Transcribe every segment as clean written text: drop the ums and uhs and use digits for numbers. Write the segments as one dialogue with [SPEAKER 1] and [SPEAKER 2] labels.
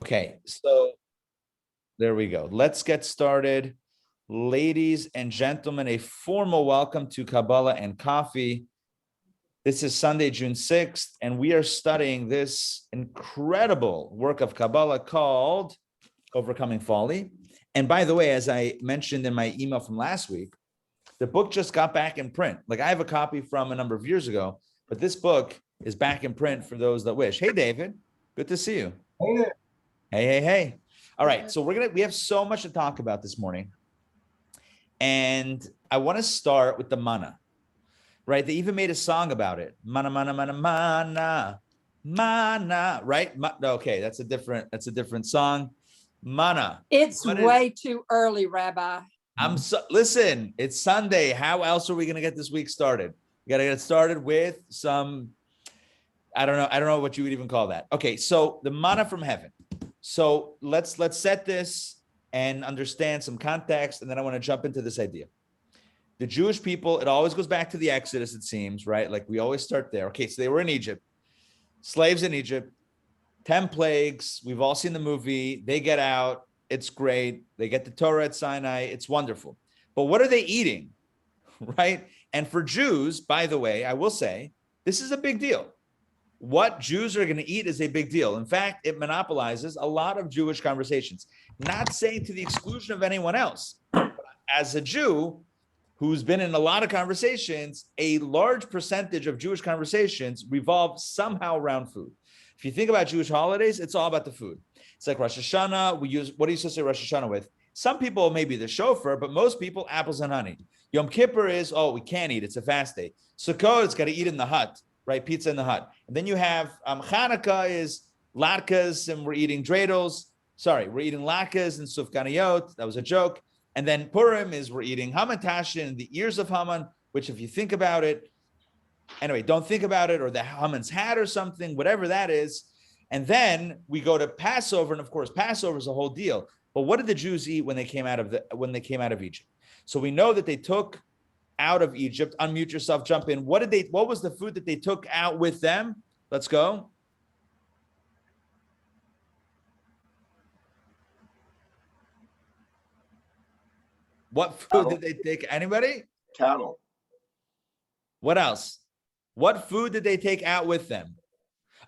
[SPEAKER 1] Okay, so there we go. Let's get started. Ladies and gentlemen, a formal welcome to Kabbalah and Coffee. This is Sunday, June 6th, and we are studying this incredible work of Kabbalah called Overcoming Folly. And by the way, as I mentioned in my email from last week, the book just got back in print. Like I have a copy from a number of years ago, but this book is back in print for those that wish. Hey, David, good to see you.
[SPEAKER 2] Hey there.
[SPEAKER 1] Hey. All right, so we have so much to talk about this morning. And I want to start with the manna, right? They even made a song about it. Manna, manna, manna, manna, manna, right? Okay, that's a different song. Manna.
[SPEAKER 3] It's way too early, Rabbi.
[SPEAKER 1] Listen, it's Sunday. How else are we going to get this week started? We got to get started with some, I don't know what you would even call that. Okay, so the manna from heaven. So let's set this and understand some context, and then I want to jump into this idea. The Jewish people, it always goes back to the Exodus, it seems, right? Like we always start there. Okay, so they were in Egypt, slaves in Egypt, 10 plagues. We've all seen the movie. They get out. It's great. They get the Torah at Sinai. It's wonderful. But what are they eating, right? And for Jews, by the way, I will say, this is a big deal. What Jews are going to eat is a big deal. In fact, it monopolizes a lot of Jewish conversations, not saying to the exclusion of anyone else. As a Jew who's been in a lot of conversations, a large percentage of Jewish conversations revolve somehow around food. If you think about Jewish holidays, it's all about the food. It's like Rosh Hashanah. What do you associate Rosh Hashanah with? Some people, maybe the shofar, but most people, apples and honey. Yom Kippur is, we can't eat. It's a fast day. Sukkot, it's got to eat in the hut. Right, pizza in the hut. And then you have Hanukkah is latkes, and we're eating dreidels. Sorry, we're eating latkes and sufganiyot. That was a joke. And then Purim is we're eating Hamantash and the ears of Haman, which if you think about it, anyway, don't think about it, or the Haman's hat or something, whatever that is. And then we go to Passover, and of course, Passover is a whole deal. But what did the Jews eat when they came out of Egypt? So we know that they took out of Egypt. Unmute yourself, jump in. What was the food that they took out with them? Let's go. What food did they take? Anybody?
[SPEAKER 2] Cattle.
[SPEAKER 1] What else? What food did they take out with them?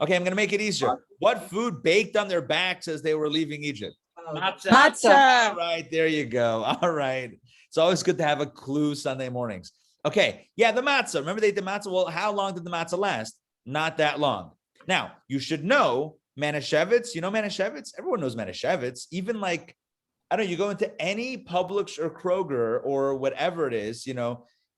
[SPEAKER 1] Okay, I'm going to make it easier. What food baked on their backs as they were leaving Egypt?
[SPEAKER 3] Matzah.
[SPEAKER 1] All right, there you go. All right. It's always good to have a clue Sunday mornings. Okay, yeah, the matzah. Remember they did matzah? Well, how long did the matzah last? Not that long. Now, you should know Manischewitz. You know Manischewitz? Everyone knows Manischewitz. Even like, I don't know, you go into any Publix or Kroger or whatever it is,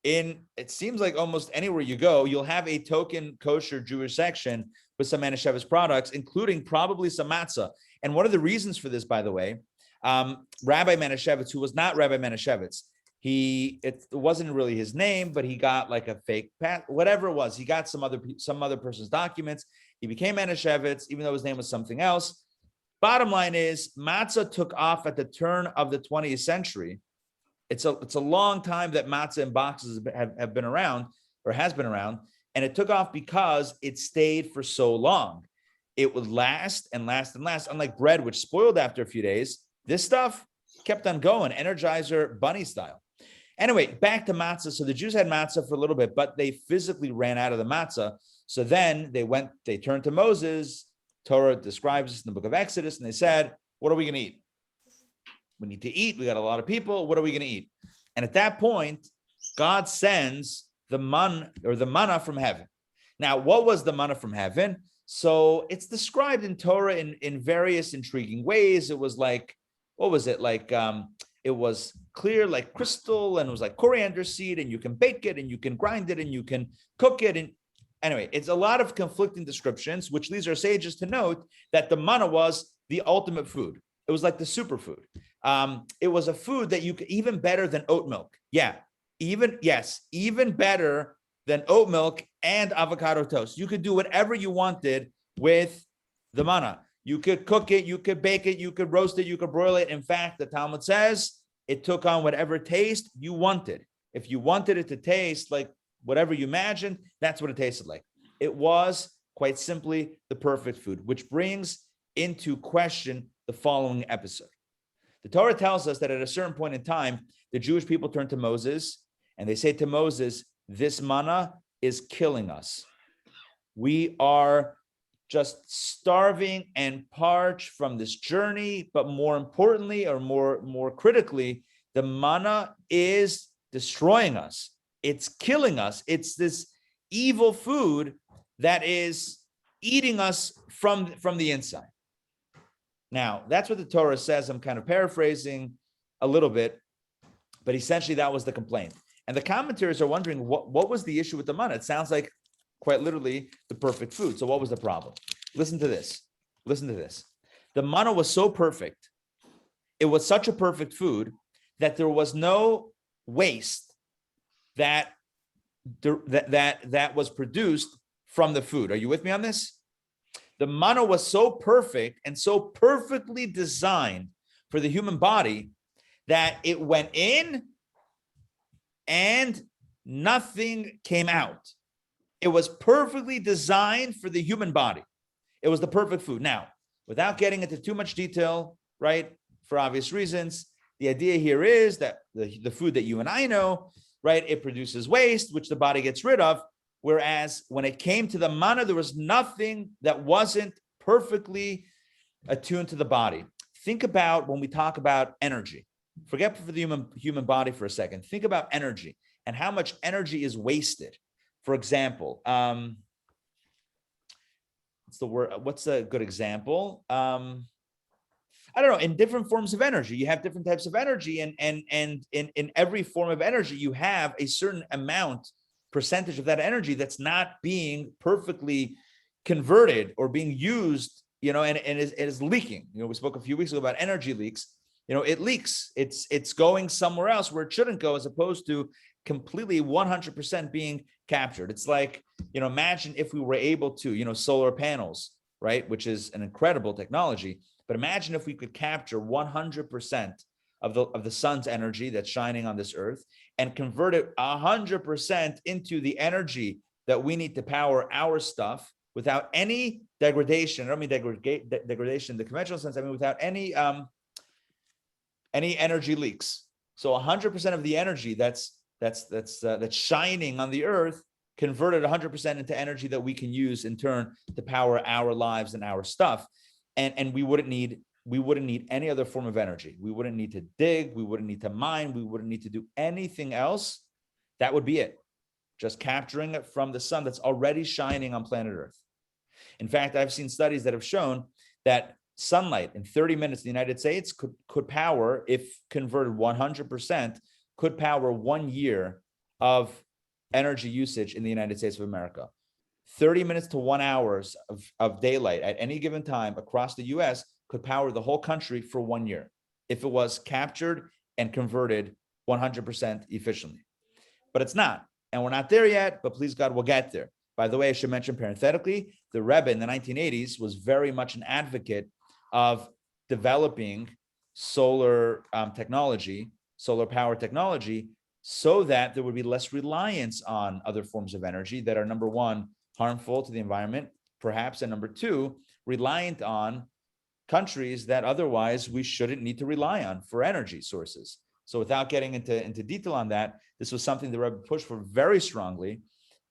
[SPEAKER 1] it seems like almost anywhere you go, you'll have a token kosher Jewish section with some Manischewitz products, including probably some matzah. And one of the reasons for this, by the way, Rabbi Manischewitz, who was not Rabbi Manischewitz, it wasn't really his name, but he got like a fake whatever it was. He got some other person's documents. He became Manischewitz, even though his name was something else. Bottom line is, matzah took off at the turn of the 20th century. It's a long time that matzah in boxes have been around, or has been around, and it took off because it stayed for so long. It would last and last and last. Unlike bread, which spoiled after a few days, this stuff kept on going, Energizer Bunny style. Anyway, back to matzah. So the Jews had matzah for a little bit, but they physically ran out of the matzah. So then they turned to Moses. Torah describes this in the book of Exodus, and they said, what are we going to eat? We need to eat. We got a lot of people. What are we going to eat? And at that point, God sends the manna from heaven. Now, what was the manna from heaven? So it's described in Torah in various intriguing ways. It was like, what was it? Like, it was clear like crystal, and it was like coriander seed, and you can bake it, and you can grind it, and you can cook it. And anyway, it's a lot of conflicting descriptions, which leads our sages to note that the manna was the ultimate food. It was like the superfood. It was a food that you could, even better than oat milk. Yeah, even better than oat milk and avocado toast. You could do whatever you wanted with the manna. You could cook it, you could bake it, you could roast it, you could broil it. In fact, the Talmud says it took on whatever taste you wanted. If you wanted it to taste like whatever you imagined, that's what it tasted like. It was quite simply the perfect food, which brings into question the following episode. The Torah tells us that at a certain point in time, the Jewish people turn to Moses and they say to Moses, this manna is killing us. We are just starving and parched from this journey, but more importantly, or more critically, the manna is destroying us. It's killing us. It's this evil food that is eating us from the inside. Now, that's what the Torah says. I'm kind of paraphrasing a little bit, but essentially that was the complaint. And the commentators are wondering what was the issue with the manna? It sounds like quite literally the perfect food. So what was the problem? Listen to this. Listen to this. The manna was so perfect. It was such a perfect food that there was no waste that was produced from the food. Are you with me on this? The manna was so perfect and so perfectly designed for the human body that it went in and nothing came out. It was perfectly designed for the human body. It was the perfect food. Now, without getting into too much detail, right, for obvious reasons, the idea here is that the food that you and I know, right, it produces waste, which the body gets rid of. Whereas when it came to the manna, there was nothing that wasn't perfectly attuned to the body. Think about when we talk about energy. Forget for the human body for a second. Think about energy and how much energy is wasted. For example, what's a good example? I don't know, in different forms of energy, you have different types of energy, and in every form of energy, you have a certain percentage of that energy that's not being perfectly converted or being used, and it is leaking. We spoke a few weeks ago about energy leaks. It leaks. It's going somewhere else where it shouldn't go, as opposed to completely 100% being captured. It's like, imagine if we were able to, solar panels, right, which is an incredible technology. But imagine if we could capture 100% of the sun's energy that's shining on this earth and convert it 100% into the energy that we need to power our stuff without any degradation. I don't mean degradation in the conventional sense. I mean without any energy leaks. So 100% of the energy that's shining on the earth, converted 100% into energy that we can use in turn to power our lives and our stuff. And we wouldn't need any other form of energy. We wouldn't need to dig. We wouldn't need to mine. We wouldn't need to do anything else. That would be it. Just capturing it from the sun that's already shining on planet Earth. In fact, I've seen studies that have shown that sunlight in 30 minutes in the United States could power, if converted 100%, could power 1 year of energy usage in the United States of America. 30 minutes to 1 hour of daylight at any given time across the US could power the whole country for 1 year if it was captured and converted 100% efficiently. But it's not. And we're not there yet, but please God, we'll get there. By the way, I should mention parenthetically, the Rabbi in the 1980s was very much an advocate of developing solar technology, solar power technology, so that there would be less reliance on other forms of energy that are, number one, harmful to the environment, perhaps, and number two, reliant on countries that otherwise we shouldn't need to rely on for energy sources. So without getting into detail on that, this was something the Rebbe pushed for very strongly.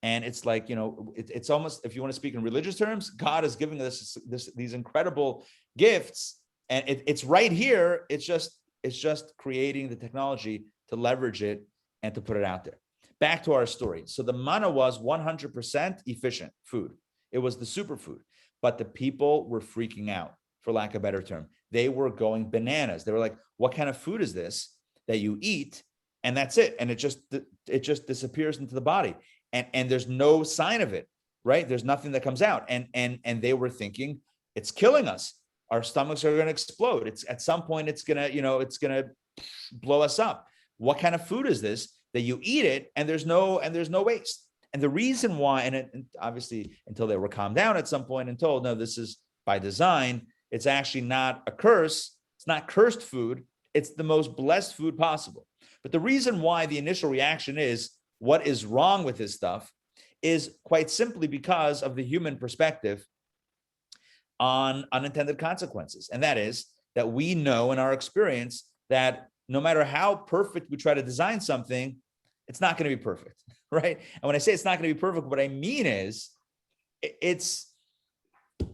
[SPEAKER 1] And it's like, it's almost, if you want to speak in religious terms, God is giving us these incredible gifts, and it's right here. It's just creating the technology to leverage it and to put it out there. Back to our story. So the manna was 100% efficient food. It was the superfood, but the people were freaking out, for lack of a better term. They were going bananas. They were like, what kind of food is this that you eat? And that's it. And it just disappears into the body. And there's no sign of it, right? There's nothing that comes out. And they were thinking, it's killing us. Our stomachs are going to explode. It's at some point, it's going to blow us up. What kind of food is this that you eat it and there's no waste? And the reason why, and obviously until they were calmed down at some point and told, no, this is by design. It's actually not a curse. It's not cursed food. It's the most blessed food possible. But the reason why the initial reaction is, what is wrong with this stuff, is quite simply because of the human perspective. on unintended consequences. And that is that we know in our experience that no matter how perfect we try to design something, it's not going to be perfect, right? And when I say it's not going to be perfect, what I mean is it's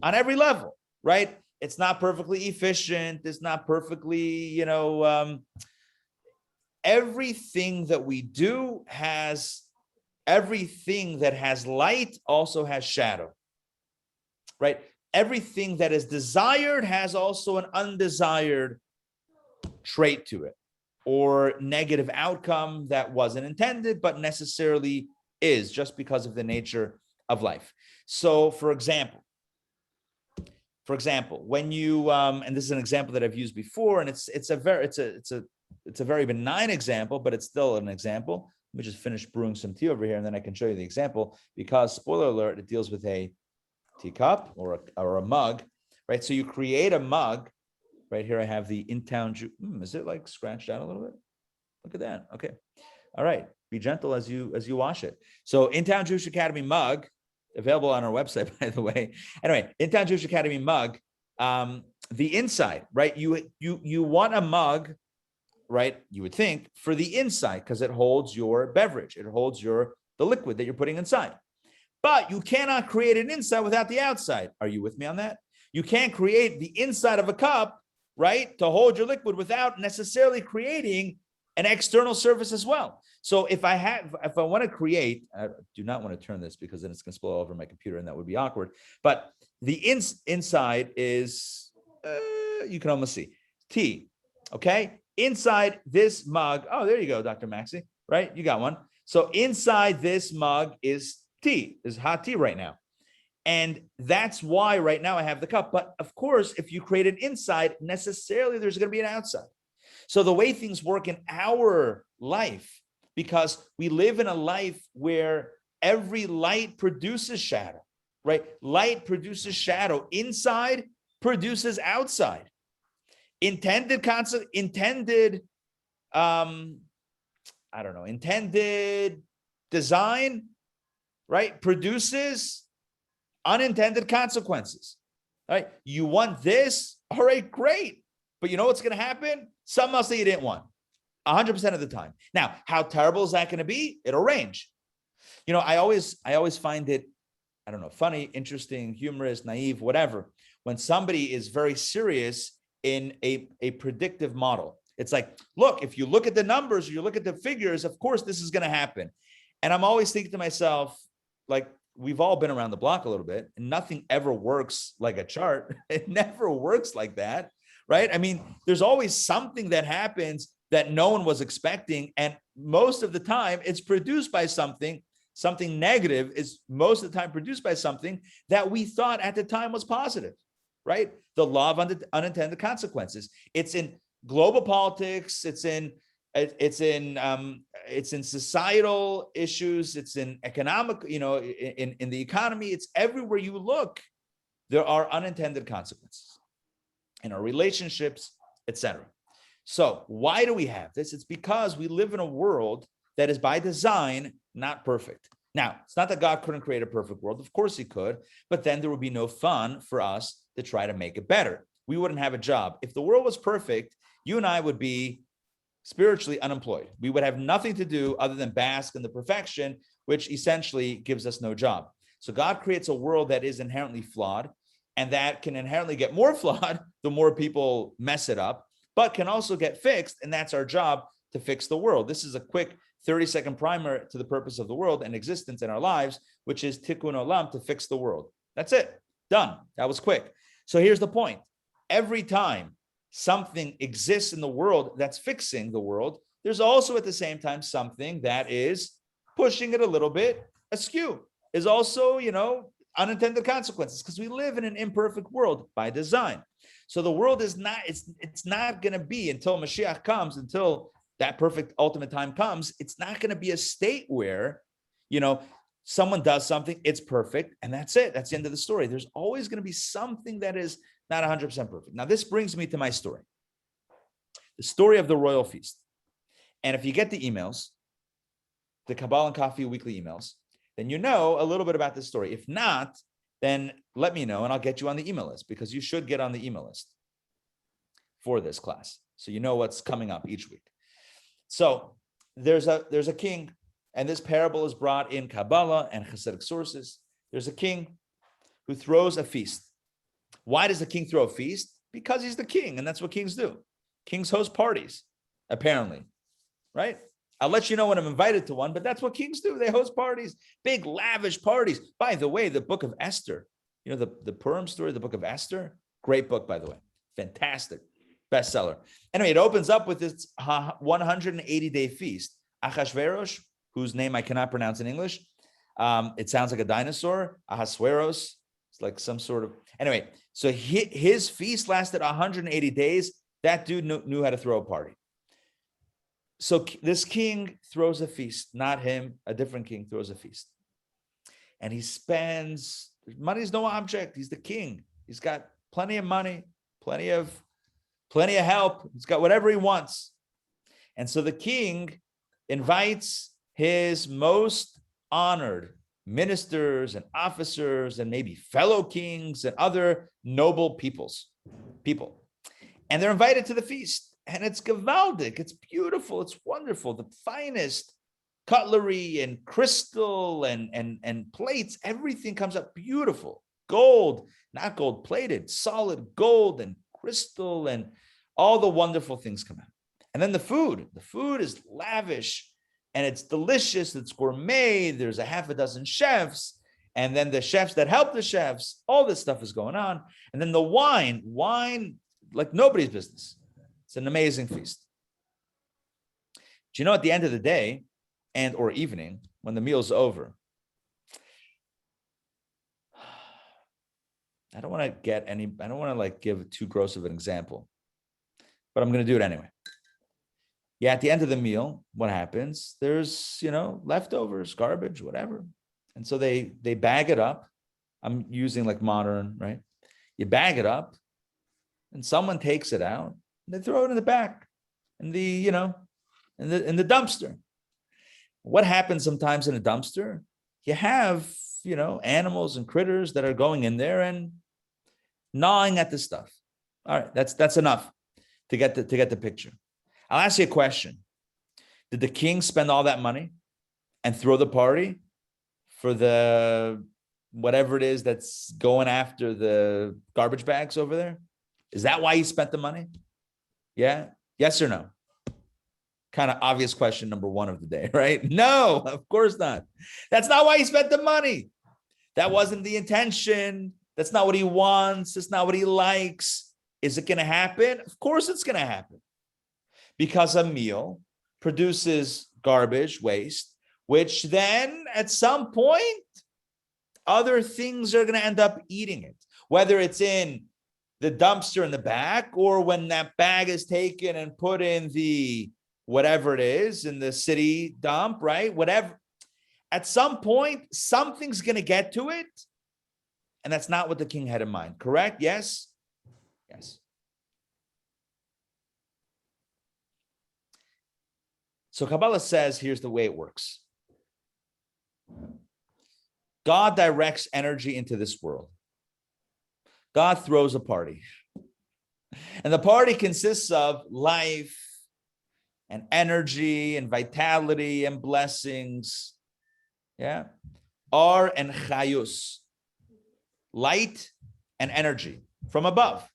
[SPEAKER 1] on every level, right? It's not perfectly efficient. It's not perfectly, everything that we do has, everything that has light also has shadow, right? Everything that is desired has also an undesired trait to it, or negative outcome that wasn't intended, but necessarily is just because of the nature of life. So for example, when you, and this is an example that I've used before, and it's a very benign example, but it's still an example. Let me just finish brewing some tea over here, and then I can show you the example, because spoiler alert, it deals with a teacup or a mug, right? So you create a mug. Right here, I have the Intown. Is it like scratched out a little bit? Look at that. Okay. All right. Be gentle as you wash it. So Intown Jewish Academy mug, available on our website, by the way. Anyway, Intown Jewish Academy mug. The inside, right? You want a mug, right? You would think for the inside, because it holds your beverage. It holds the liquid that you're putting inside. But you cannot create an inside without the outside. Are you with me on that? You can't create the inside of a cup, right, to hold your liquid without necessarily creating an external surface as well. So if I want to create, I do not want to turn this because then it's going to spill all over my computer and that would be awkward. But the inside is, you can almost see, tea, okay? Inside this mug, oh, there you go, Dr. Maxey, right? You got one. So inside this mug is tea, is hot tea right now. And that's why right now I have the cup. But of course, if you create an inside, necessarily there's going to be an outside. So the way things work in our life, because we live in a life where every light produces shadow, right? Light produces shadow. Inside produces outside. Intended design, right, produces unintended consequences, right? You want this, all right, great. But you know what's going to happen? Something else that you didn't want 100% of the time. Now, how terrible is that going to be? It'll range. I always find it, I don't know, funny, interesting, humorous, naive, whatever, when somebody is very serious in a predictive model. It's like, look, if you look at the numbers, or you look at the figures, of course, this is going to happen. And I'm always thinking to myself, like, we've all been around the block a little bit, and nothing ever works like a chart. It never works like that, right? I mean, there's always something that happens that no one was expecting. And most of the time it's produced by something negative is most of the time produced by something that we thought at the time was positive, right? The law of unintended consequences. It's in global politics. It's in societal issues. It's in economic, in the economy. It's everywhere you look. There are unintended consequences in our relationships, etc. So why do we have this? It's because we live in a world that is by design not perfect. Now, it's not that God couldn't create a perfect world. Of course he could, but then there would be no fun for us to try to make it better. We wouldn't have a job. If the world was perfect, you and I would be spiritually unemployed. We would have nothing to do other than bask in the perfection, which essentially gives us no job. So God creates a world that is inherently flawed, and that can inherently get more flawed the more people mess it up, but can also get fixed, and that's our job, to fix the world. This is a quick 30-second primer to the purpose of the world and existence in our lives, which is tikkun olam, to fix the world. That's it. Done. That was quick. So here's the point. Every time something exists in the world that's fixing the world, there's also at the same time something that is pushing it a little bit askew, is also, unintended consequences, because we live in an imperfect world by design. So the world is not, it's not going to be, until Mashiach comes, until that perfect ultimate time comes, it's not going to be a state where, someone does something, it's perfect, and that's it. That's the end of the story. There's always going to be something that is not 100% perfect. Now, this brings me to my story, the story of the royal feast. And if you get the emails, the Kabbalah Coffee weekly emails, then you know a little bit about this story. If not, then let me know and I'll get you on the email list, because you should get on the email list for this class, so you know what's coming up each week. So there's a king, and this parable is brought in Kabbalah and Hasidic sources. There's a king who throws a feast. Why does the king throw a feast? Because he's the king, and that's what kings do. Kings host parties, apparently, right? I'll let you know when I'm invited to one, but that's what kings do. They host parties, big, lavish parties. By the way, the book of Esther, the Purim story, the book of Esther, great book, by the way. Fantastic. Bestseller. Anyway, it opens up with this 180-day feast. Achashverosh, whose name I cannot pronounce in English. It sounds like a dinosaur. Ahasuerus. It's like some sort of... Anyway, so his feast lasted 180 days. That dude knew how to throw a party. So this king throws a feast, not him, a different king throws a feast. And he spends... Money's no object. He's the king. He's got plenty of money, plenty of help. He's got whatever he wants. And so the king invites his most honored ministers and officers and maybe fellow kings and other noble people. And they're invited to the feast. And it's gewaldic. It's beautiful. It's wonderful. The finest cutlery and crystal and plates. Everything comes up beautiful. Gold, not gold plated, solid gold and crystal, and all the wonderful things come out. And then the food is lavish and it's delicious. It's gourmet. There's a half a dozen chefs, and then the chefs that help the chefs, all this stuff is going on. And then the wine like nobody's business. It's an amazing feast. Do you know, at the end of the day or evening, when the meal's over, I don't want to give too gross of an example, but I'm going to do it anyway. Yeah, at the end of the meal, what happens? There's, leftovers, garbage, whatever. And so they bag it up. I'm using like modern, right? You bag it up and someone takes it out and they throw it in the back in the dumpster. What happens sometimes in a dumpster? You have, animals and critters that are going in there and gnawing at the stuff. All right, that's enough to get the picture. I'll ask you a question. Did the king spend all that money and throw the party for the whatever it is that's going after the garbage bags over there? Is that why he spent the money? Yeah? Yes or no? Kind of obvious question number one of the day, right? No, of course not. That's not why he spent the money. That wasn't the intention. That's not what he wants. That's not what he likes. Is it going to happen? Of course it's going to happen. Because a meal produces garbage, waste, which then at some point, other things are going to end up eating it. Whether it's in the dumpster in the back, or when that bag is taken and put in the whatever it is in the city dump, right? Whatever. At some point, something's going to get to it. And that's not what the king had in mind. Correct? Yes? Yes. So Kabbalah says, here's the way it works. God directs energy into this world. God throws a party. And the party consists of life and energy and vitality and blessings. Yeah. Ar and chayus. Light and energy from above.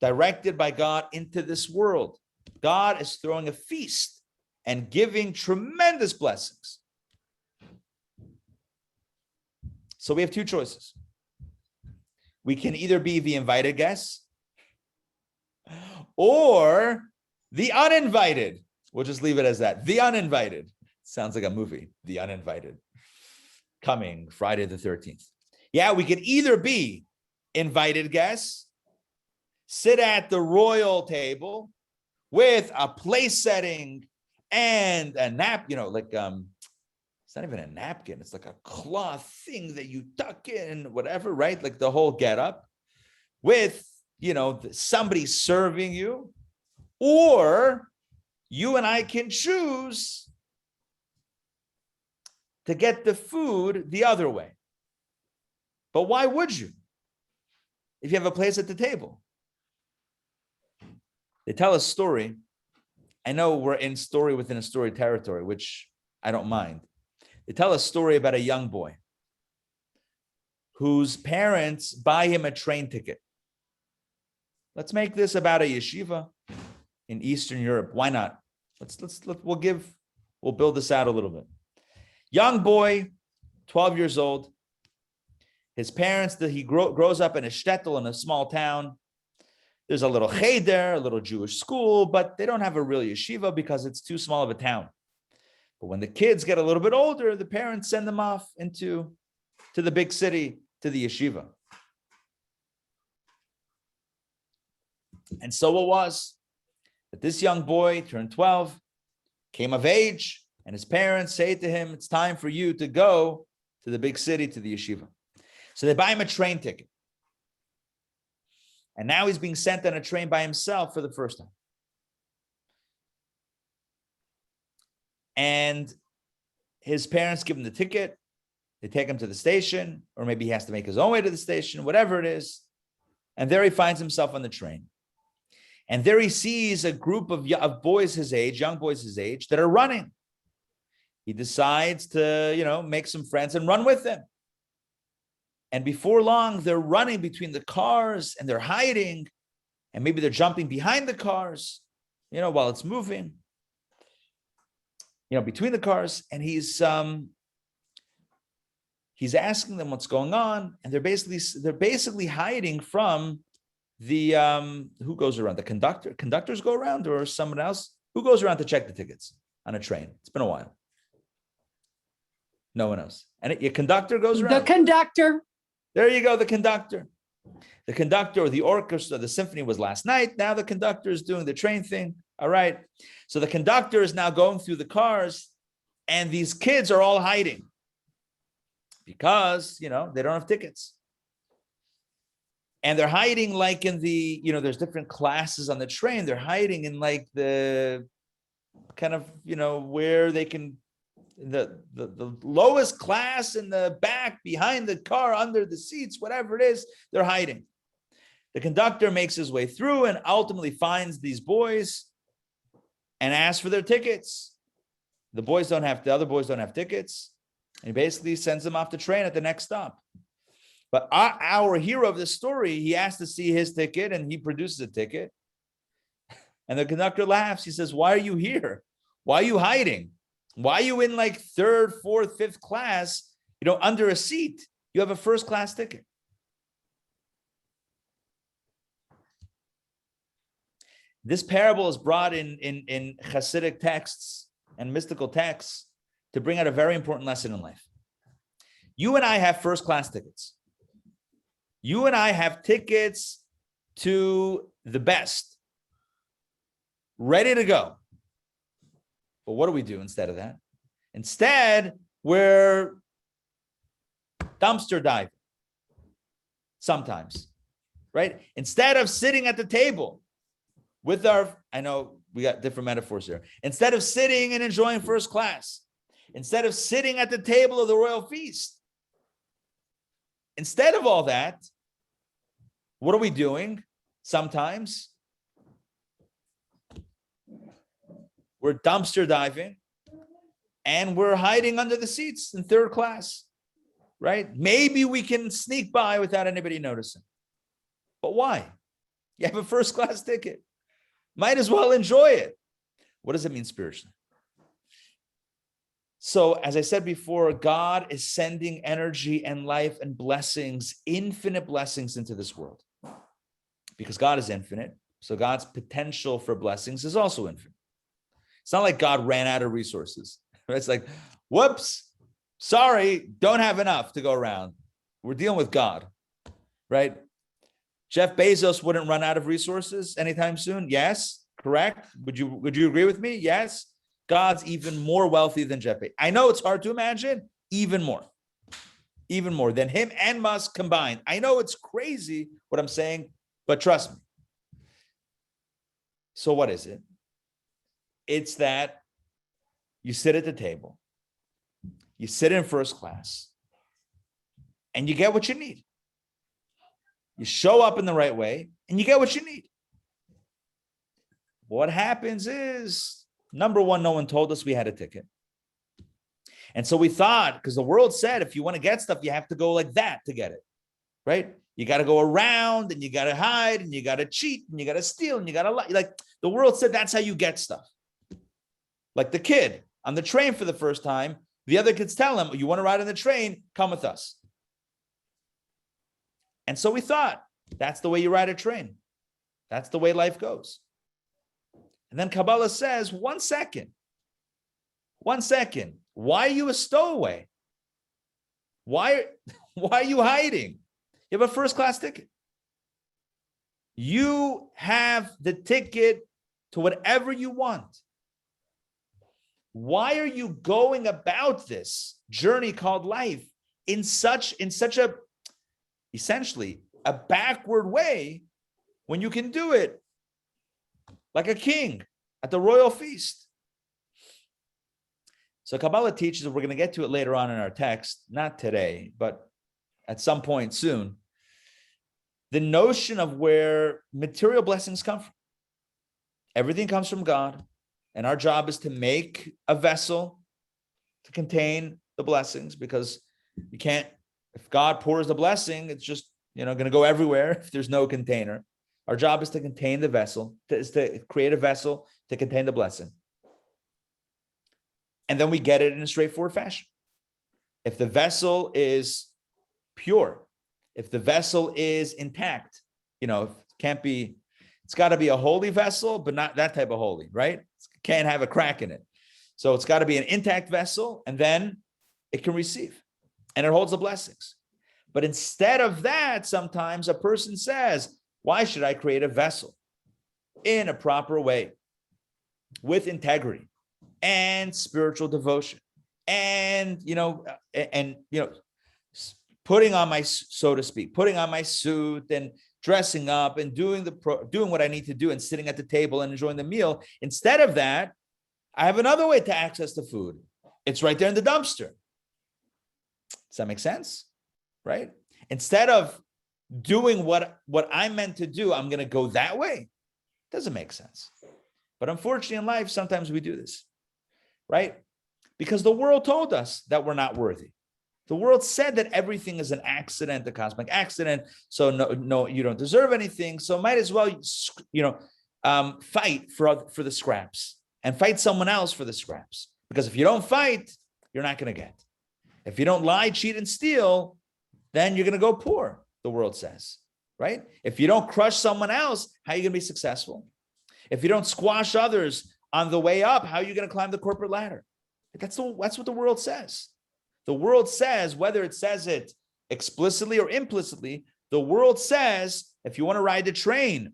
[SPEAKER 1] Directed by God into this world. God is throwing a feast and giving tremendous blessings. So we have two choices. We can either be the invited guests or the uninvited. We'll just leave it as that. The uninvited. Sounds like a movie. The Uninvited. Coming Friday the 13th. Yeah, we could either be invited guests, sit at the royal table with a place setting and a nap, it's not even a napkin. It's like a cloth thing that you tuck in, whatever, right? Like the whole get up with, somebody serving you, or you and I can choose to get the food the other way. But why would you? If you have a place at the table. They tell a story. I know we're in story within a story territory, which I don't mind. They tell a story about a young boy whose parents buy him a train ticket. Let's make this about a yeshiva in Eastern Europe. Why not? We'll build this out a little bit. Young boy, 12 years old. His parents, he grows up in a shtetl in a small town. There's a little cheder, a little Jewish school, but they don't have a real yeshiva because it's too small of a town. But when the kids get a little bit older, the parents send them off to the big city, to the yeshiva. And so it was that this young boy turned 12, came of age, and his parents say to him, it's time for you to go to the big city, to the yeshiva. So they buy him a train ticket. And now he's being sent on a train by himself for the first time. And his parents give him the ticket. They take him to the station, or maybe he has to make his own way to the station, whatever it is. And there he finds himself on the train. And there he sees a group of boys his age, young boys his age, that are running. He decides to, make some friends and run with them. And before long, they're running between the cars and they're hiding. And maybe they're jumping behind the cars, while it's moving, between the cars. And he's asking them what's going on. And they're basically hiding from the, who goes around? The conductor? Conductors go around, or someone else? Who goes around to check the tickets on a train? It's been a while. No one else. And your conductor goes around?
[SPEAKER 3] The conductor.
[SPEAKER 1] There you go, the conductor. The conductor, or the orchestra, the symphony was last night. Now the conductor is doing the train thing. All right. So the conductor is now going through the cars, and these kids are all hiding because, they don't have tickets. And they're hiding like in the, there's different classes on the train. They're hiding in like the kind of, where they can, the lowest class in the back, behind the car, under the seats, whatever it is, they're hiding. The conductor makes his way through and ultimately finds these boys and asks for their tickets. The other boys don't have tickets. And he basically sends them off the train at the next stop. But our hero of the story, he asks to see his ticket, and he produces a ticket. And the conductor laughs. He says, why are you here? Why are you hiding? Why are you in like third, fourth, fifth class, under a seat? You have a first class ticket. This parable is brought in Hasidic texts and mystical texts to bring out a very important lesson in life. You and I have first class tickets. You and I have tickets to the best, ready to go. But what do we do instead of that? Instead, we're dumpster diving sometimes, right? Instead of sitting at the table with I know we got different metaphors here. Instead of sitting and enjoying first class, instead of sitting at the table of the royal feast, instead of all that, what are we doing? Sometimes we're dumpster diving and we're hiding under the seats in third class, right? Maybe we can sneak by without anybody noticing. But why? You have a first class ticket. Might as well enjoy it. What does it mean spiritually? So, as I said before, God is sending energy and life and blessings, infinite blessings into this world. Because God is infinite, so God's potential for blessings is also infinite. It's not like God ran out of resources. It's like, whoops, sorry, don't have enough to go around. We're dealing with God, right? Jeff Bezos wouldn't run out of resources anytime soon. Yes, correct. Would you agree with me? Yes. God's even more wealthy than Jeff Bezos. I know it's hard to imagine, even more than him and Musk combined. I know it's crazy what I'm saying, but trust me. So what is it? It's that you sit at the table, you sit in first class, and you get what you need. You show up in the right way and you get what you need. What happens is, number one, no one told us we had a ticket. And so we thought, because the world said, if you want to get stuff, you have to go like that to get it, right? You got to go around and you got to hide and you got to cheat and you got to steal and you got to lie. Like the world said, that's how you get stuff. Like the kid on the train for the first time, the other kids tell him, you want to ride on the train? Come with us. And so we thought, that's the way you ride a train. That's the way life goes. And then Kabbalah says, 1 second. Why are you a stowaway? Why are you hiding? You have a first-class ticket. You have the ticket to whatever you want. Why are you going about this journey called life in such a, essentially, a backward way when you can do it like a king at the royal feast? So Kabbalah teaches, we're going to get to it later on in our text, not today, but at some point soon, the notion of where material blessings come from. Everything comes from God, and our job is to make a vessel to contain the blessings, because you can't, if God pours the blessing, it's just, going to go everywhere if there's no container. Our job is to contain the vessel, is to create a vessel to contain the blessing. And then we get it in a straightforward fashion. If the vessel is pure, if the vessel is intact, it can't be, it's got to be a holy vessel, but not that type of holy, right? It can't have a crack in it. So it's got to be an intact vessel, and then it can receive, and it holds the blessings. But instead of that, sometimes a person says, why should I create a vessel in a proper way with integrity and spiritual devotion and, putting on my, so to speak, putting on my suit and dressing up and doing what I need to do and sitting at the table and enjoying the meal. Instead of that, I have another way to access the food. It's right there in the dumpster. Does that make sense? Right? Instead of doing what I'm meant to do, I'm going to go that way. Doesn't make sense. But unfortunately in life, sometimes we do this, right? Because the world told us that we're not worthy. The world said that everything is an accident, a cosmic accident. So no, you don't deserve anything. So might as well, fight for the scraps and fight someone else for the scraps. Because if you don't fight, you're not going to get. If you don't lie, cheat, and steal, then you're going to go poor, the world says, right? If you don't crush someone else, how are you going to be successful? If you don't squash others on the way up, how are you going to climb the corporate ladder? That's what the world says. The world says, whether it says it explicitly or implicitly, the world says, if you want to ride the train,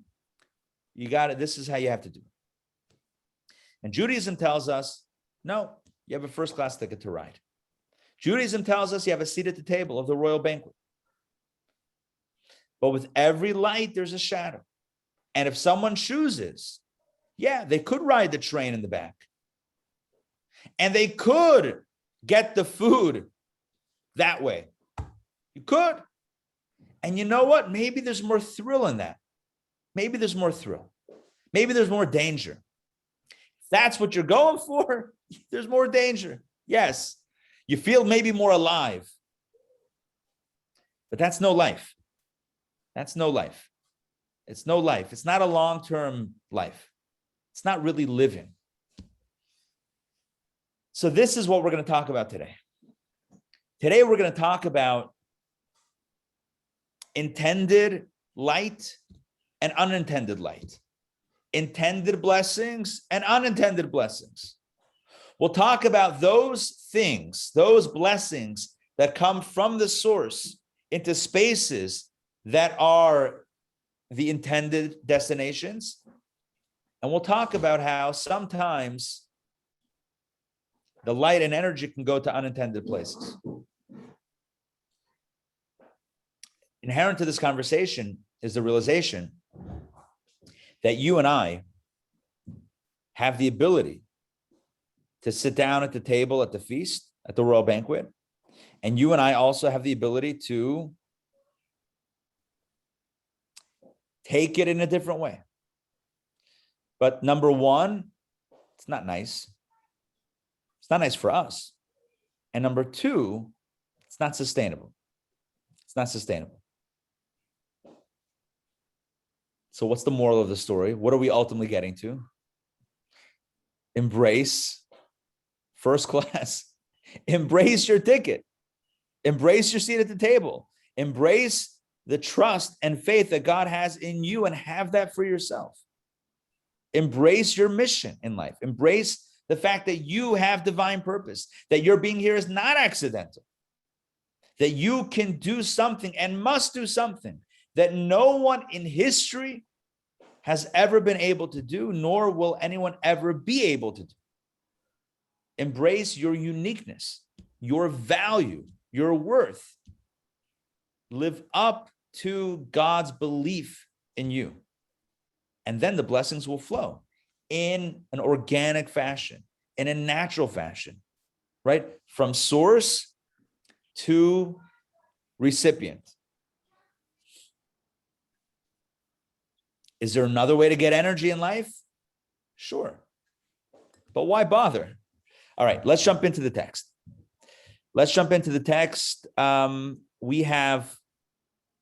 [SPEAKER 1] you got it. This is how you have to do it. And Judaism tells us, no, you have a first-class ticket to ride. Judaism tells us you have a seat at the table of the royal banquet. But with every light, there's a shadow. And if someone chooses, they could ride the train in the back. And they could get the food that way. You could. And you know what? Maybe there's more thrill in that. Maybe there's more thrill. Maybe there's more danger. If that's what you're going for, there's more danger. Yes. You feel maybe more alive. But that's no life. That's no life. It's no life. It's not a long-term life. It's not really living. So this is what we're going to talk about today. Today, we're going to talk about intended light and unintended light. Intended blessings and unintended blessings. We'll talk about those things, those blessings that come from the source into spaces that are the intended destinations. And we'll talk about how sometimes the light and energy can go to unintended places. Inherent to this conversation is the realization that you and I have the ability to sit down at the table at the feast, at the royal banquet, And you and I also have the ability to take it in a different way. But number one, it's not nice. It's not nice for us. And number two, it's not sustainable. It's not sustainable. So what's the moral of the story? What are we ultimately getting to? Embrace first class. Embrace your ticket. Embrace your seat at the table. Embrace the trust and faith that God has in you and have that for yourself. Embrace your mission in life. Embrace the fact that you have divine purpose, that your being here is not accidental, that you can do something and must do something that no one in history has ever been able to do, nor will anyone ever be able to do. Embrace your uniqueness, your value, your worth. Live up to God's belief in you. And then the blessings will flow in an organic fashion, in a natural fashion, right? From source to recipient. Is there another way to get energy in life? Sure. But why bother? All right, let's jump into the text. We have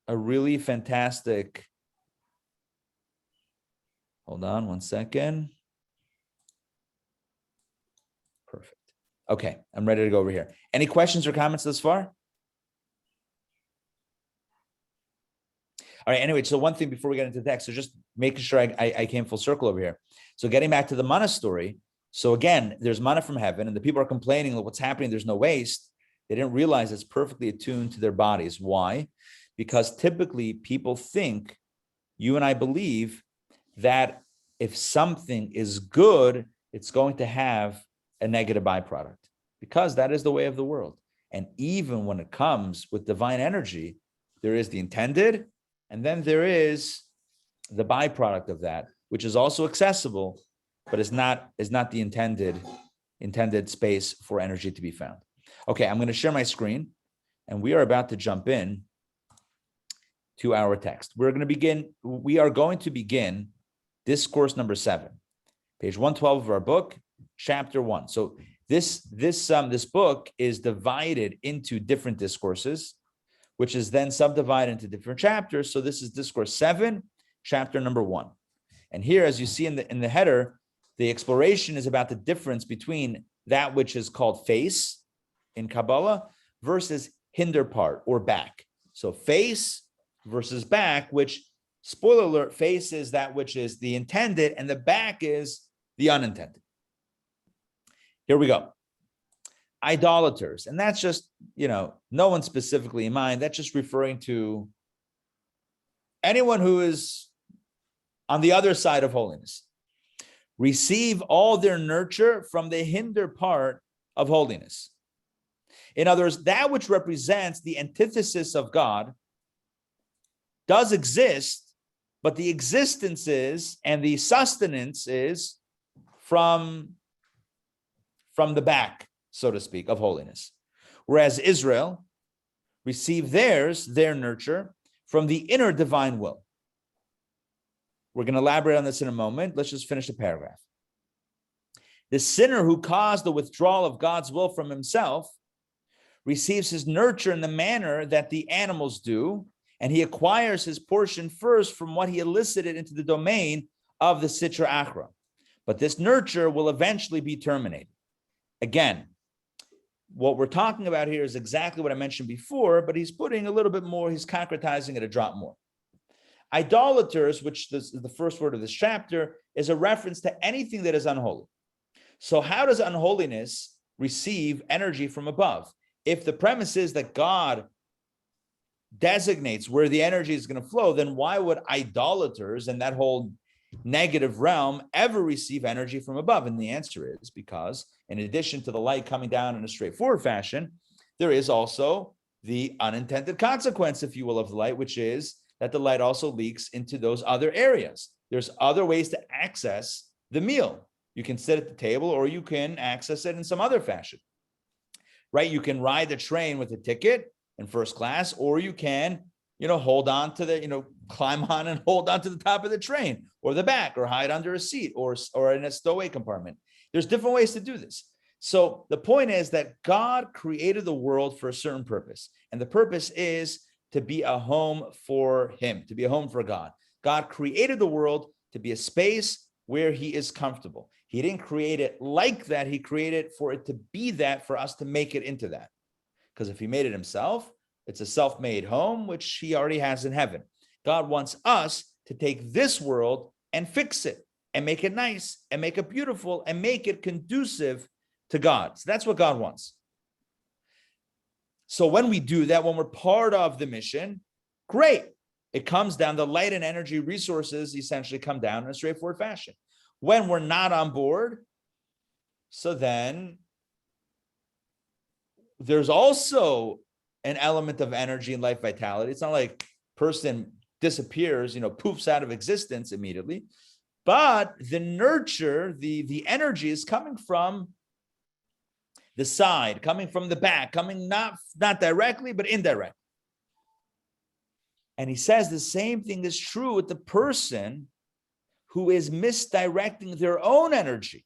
[SPEAKER 1] a really fantastic, hold on one second. Perfect. Okay, I'm ready to go over here. Any questions or comments thus far? All right, anyway, so one thing before we get into the text, so just making sure I came full circle over here. So getting back to the manna story. So again, there's manna from heaven and the people are complaining, look, what's happening? There's no waste. They didn't realize it's perfectly attuned to their bodies. Why? Because typically people think, you and I believe that if something is good, it's going to have a negative byproduct because that is the way of the world. And even when it comes with divine energy, there is the intended and then there is the byproduct of that, which is also accessible, but is not the intended space for energy to be found. Okay, I'm going to share my screen and we are about to jump in to our text. We are going to begin discourse number 7, page 112 of our book, chapter 1. So this book is divided into different discourses, which is then subdivided into different chapters. So this is discourse 7, chapter number 1. And here, as you see in the header, the exploration is about the difference between that which is called face in Kabbalah versus hinder part or back. So face versus back, which, spoiler alert, face is that which is the intended and the back is the unintended. Here we go. Idolaters. And that's just, no one specifically in mind. That's just referring to anyone who is on the other side of holiness. Receive all their nurture from the hinder part of holiness. In other words, that which represents the antithesis of God does exist, but the existence is and the sustenance is from the back, so to speak, of holiness. Whereas Israel received their nurture from the inner divine will. We're going to elaborate on this in a moment. Let's just finish the paragraph. The sinner who caused the withdrawal of God's will from himself receives his nurture in the manner that the animals do, and he acquires his portion first from what he elicited into the domain of the Sitra Achra. But this nurture will eventually be terminated. Again, what we're talking about here is exactly what I mentioned before, but he's putting a little bit more, he's concretizing it a drop more. Idolaters, which is the first word of this chapter, is a reference to anything that is unholy. So how does unholiness receive energy from above? If the premise is that God designates where the energy is going to flow, then why would idolaters and that whole negative realm ever receive energy from above? And the answer is because in addition to the light coming down in a straightforward fashion, there is also the unintended consequence, if you will, of the light, which is that the light also leaks into those other areas. There's other ways to access the meal. You can sit at the table or you can access it in some other fashion. right? You can ride the train with a ticket in first class, or you can, hold on to the, climb on and hold on to the top of the train or the back, or hide under a seat, or in a stowaway compartment. There's different ways to do this. So the point is that God created the world for a certain purpose. And the purpose is to be a home for him, to be a home for God. God created the world to be a space where he is comfortable. He didn't create it like that. He created it for it to be that, for us to make it into that. Because if he made it himself, it's a self-made home, which he already has in heaven. God wants us to take this world and fix it and make it nice and make it beautiful and make it conducive to God. So that's what God wants. So when we do that, when we're part of the mission, great. It comes down, the light and energy resources essentially come down in a straightforward fashion. When we're not on board, so then there's also an element of energy and life vitality. It's not like person disappears, poofs out of existence immediately, but the nurture, the energy is coming from the side, coming from the back, coming not directly, but indirectly. And he says the same thing is true with the person who is misdirecting their own energy.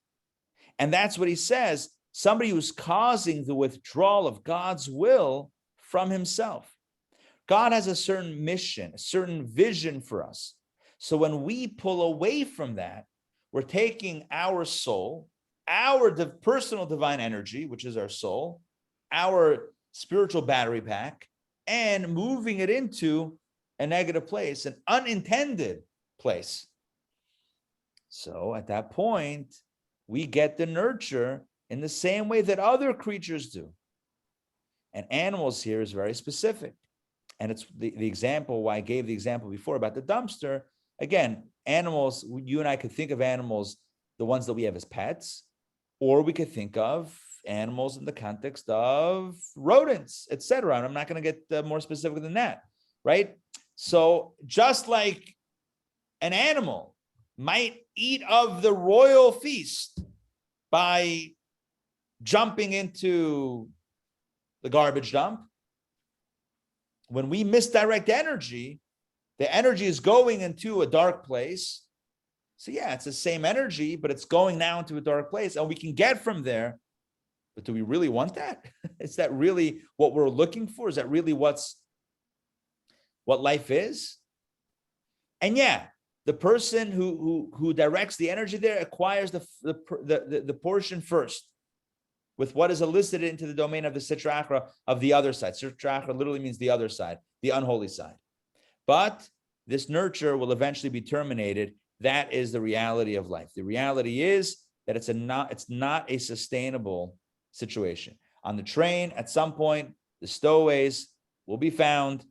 [SPEAKER 1] And that's what he says, somebody who's causing the withdrawal of God's will from himself. God has a certain mission, a certain vision for us. So when we pull away from that, we're taking our soul, our personal divine energy, which is our soul, our spiritual battery pack, and moving it into a negative place, an unintended place. So at that point, we get the nurture in the same way that other creatures do. And animals here is very specific. And it's the example, why I gave the example before about the dumpster. Again, animals, you and I could think of animals, the ones that we have as pets, or we could think of animals in the context of rodents, etc. And I'm not going to get more specific than that, right? So just like an animal might eat of the royal feast by jumping into the garbage dump, when we misdirect energy, the energy is going into a dark place. So yeah, it's the same energy, but it's going now into a dark place, and we can get from there. But do we really want that? Is that really what we're looking for? Is that really what life is? And yeah, the person who directs the energy there acquires the portion first, with what is elicited into the domain of the sitra achra of the other side. Sitra achra literally means the other side, the unholy side. But this nurture will eventually be terminated. That is the reality of life. The reality is that it's not a sustainable situation. On the train, at some point, the stowaways will be found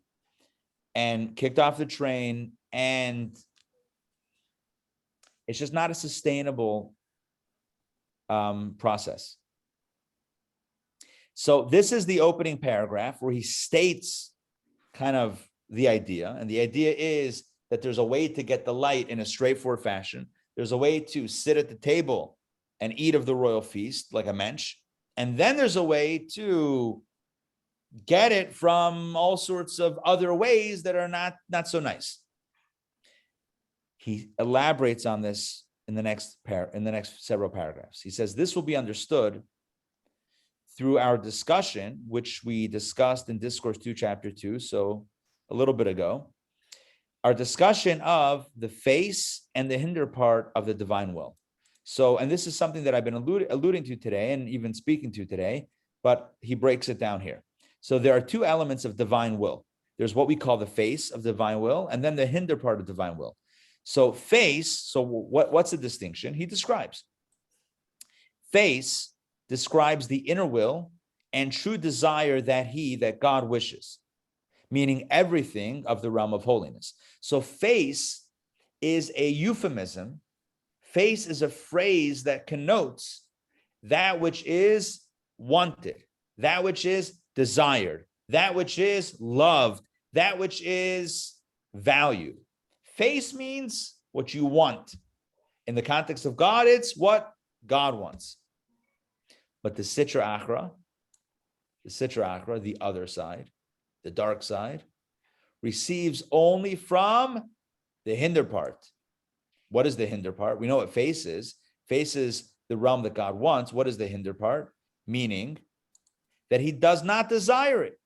[SPEAKER 1] and kicked off the train, and it's just not a sustainable process. So this is the opening paragraph where he states kind of the idea. And the idea is that there's a way to get the light in a straightforward fashion. There's a way to sit at the table and eat of the royal feast like a mensch. And then there's a way to get it from all sorts of other ways that are not so nice. He elaborates on this in the next several paragraphs. He says this will be understood through our discussion, which we discussed in Discourse 2, Chapter 2, so a little bit ago, our discussion of the face and the hinder part of the divine will. So, and this is something that I've been alluding to today and even speaking to today, but he breaks it down here. So there are two elements of divine will. There's what we call the face of divine will, and then the hinder part of divine will. So face, so what's the distinction? He describes. Face describes the inner will and true desire that God wishes, meaning everything of the realm of holiness. So face is a euphemism. Face is a phrase that connotes that which is wanted, that which is desired, that which is loved, that which is valued. Face means what you want. In the context of God, it's what God wants. But the sitra achra, the Sitra Achra, the other side, the dark side, receives only from the hinder part. What is the hinder part? We know what face is. Face is the realm that God wants. What is the hinder part? Meaning that he does not desire it.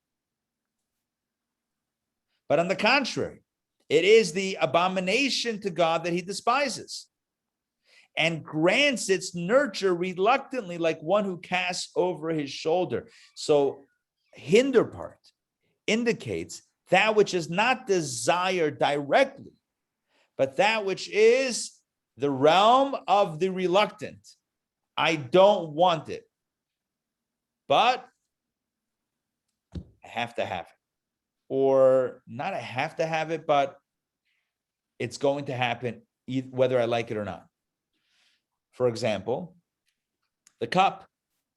[SPEAKER 1] But on the contrary, it is the abomination to God that he despises and grants its nurture reluctantly, like one who casts over his shoulder. So hinder part indicates that which is not desired directly, but that which is the realm of the reluctant. I don't want it, but I have to have it. Or not I have to have it, but it's going to happen whether I like it or not. For example, the cup,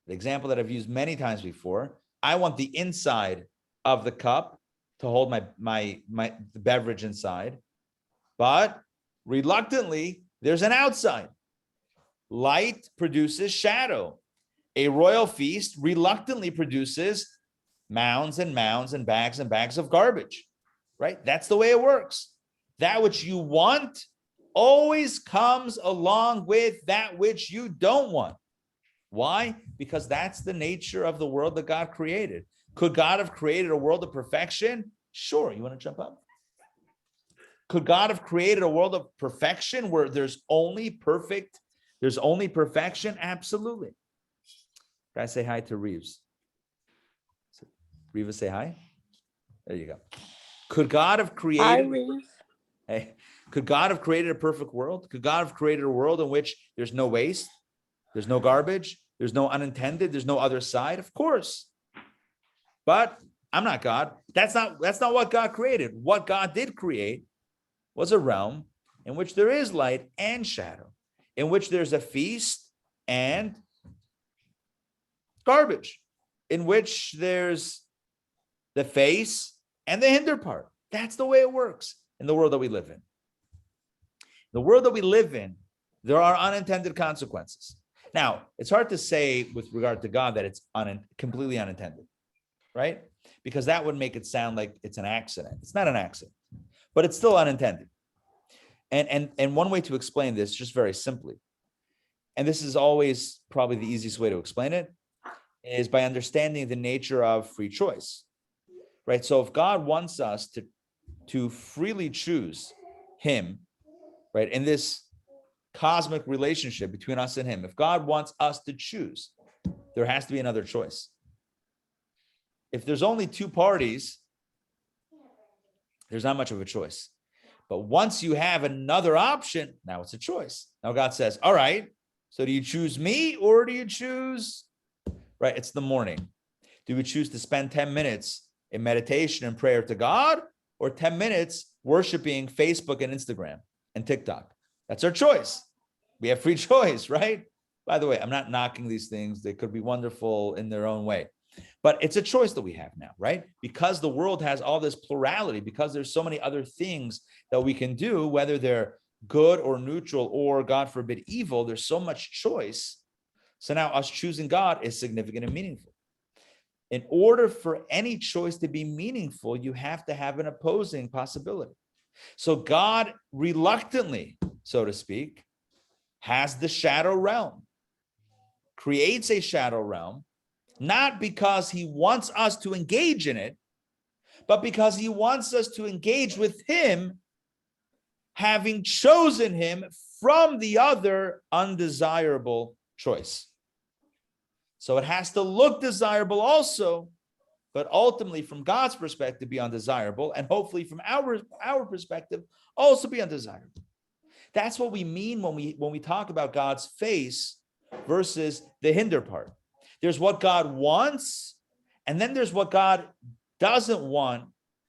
[SPEAKER 1] the example that I've used many times before, I want the inside of the cup to hold my the beverage inside, but reluctantly, there's an outside. Light produces shadow. A royal feast reluctantly produces mounds and mounds and bags of garbage, right? That's the way it works. That which you want always comes along with that which you don't want. Why? Because that's the nature of the world that God created. Could God have created a world of perfection? Sure. You want to jump up? Could God have created a world of perfection where there's only perfection? Absolutely. Can I say hi to Reeves? Reva, say hi. There you go. Could God have created?
[SPEAKER 2] Hi, Reeves.
[SPEAKER 1] Hey, could God have created a perfect world? Could God have created a world in which there's no waste, there's no garbage, there's no unintended, there's no other side? Of course. But I'm not God. That's not what God created. What God did create was a realm in which there is light and shadow, in which there's a feast and garbage, in which there's the face and the hinder part. That's the way it works in the world that we live in. The world that we live in, there are unintended consequences. Now, it's hard to say with regard to God that it's completely unintended, right? Because that would make it sound like it's an accident. It's not an accident, but it's still unintended. And one way to explain this, just very simply, and this is always probably the easiest way to explain it, is by understanding the nature of free choice, right? So if God wants us to freely choose him, right, in this cosmic relationship between us and him, if God wants us to choose, there has to be another choice. If there's only two parties, there's not much of a choice. But once you have another option, now it's a choice. Now God says, all right, so do you choose me or do you choose, right? It's the morning. Do we choose to spend 10 minutes in meditation and prayer to God or 10 minutes worshiping Facebook and Instagram and TikTok? That's our choice. We have free choice, right? By the way, I'm not knocking these things. They could be wonderful in their own way. But it's a choice that we have now, right? Because the world has all this plurality, because there's so many other things that we can do, whether they're good or neutral or, God forbid, evil, there's so much choice. So now us choosing God is significant and meaningful. In order for any choice to be meaningful, you have to have an opposing possibility. So God reluctantly, so to speak, has the shadow realm, creates a shadow realm, not because he wants us to engage in it, but because he wants us to engage with him, having chosen him from the other undesirable choice. So it has to look desirable also, but ultimately from God's perspective be undesirable, and hopefully from our perspective also be undesirable. That's what we mean when we talk about God's face versus the hinder part. There's what God wants, and then there's what God doesn't want,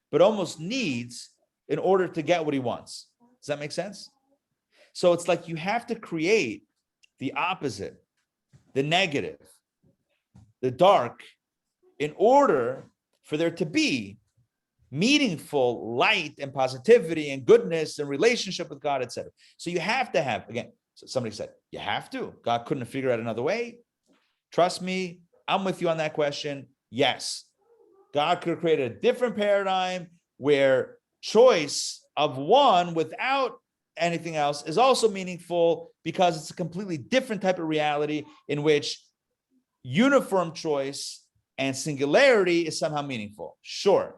[SPEAKER 1] but almost needs in order to get what he wants. Does that make sense? So it's like you have to create the opposite, the negative, the dark, in order for there to be meaningful light and positivity and goodness and relationship with God, etc. So you have to have, again, somebody said, you have to. God couldn't have figured out another way. Trust me, I'm with you on that question. Yes. God could have created a different paradigm where choice of one without anything else is also meaningful, because it's a completely different type of reality in which uniform choice and singularity is somehow meaningful. Sure.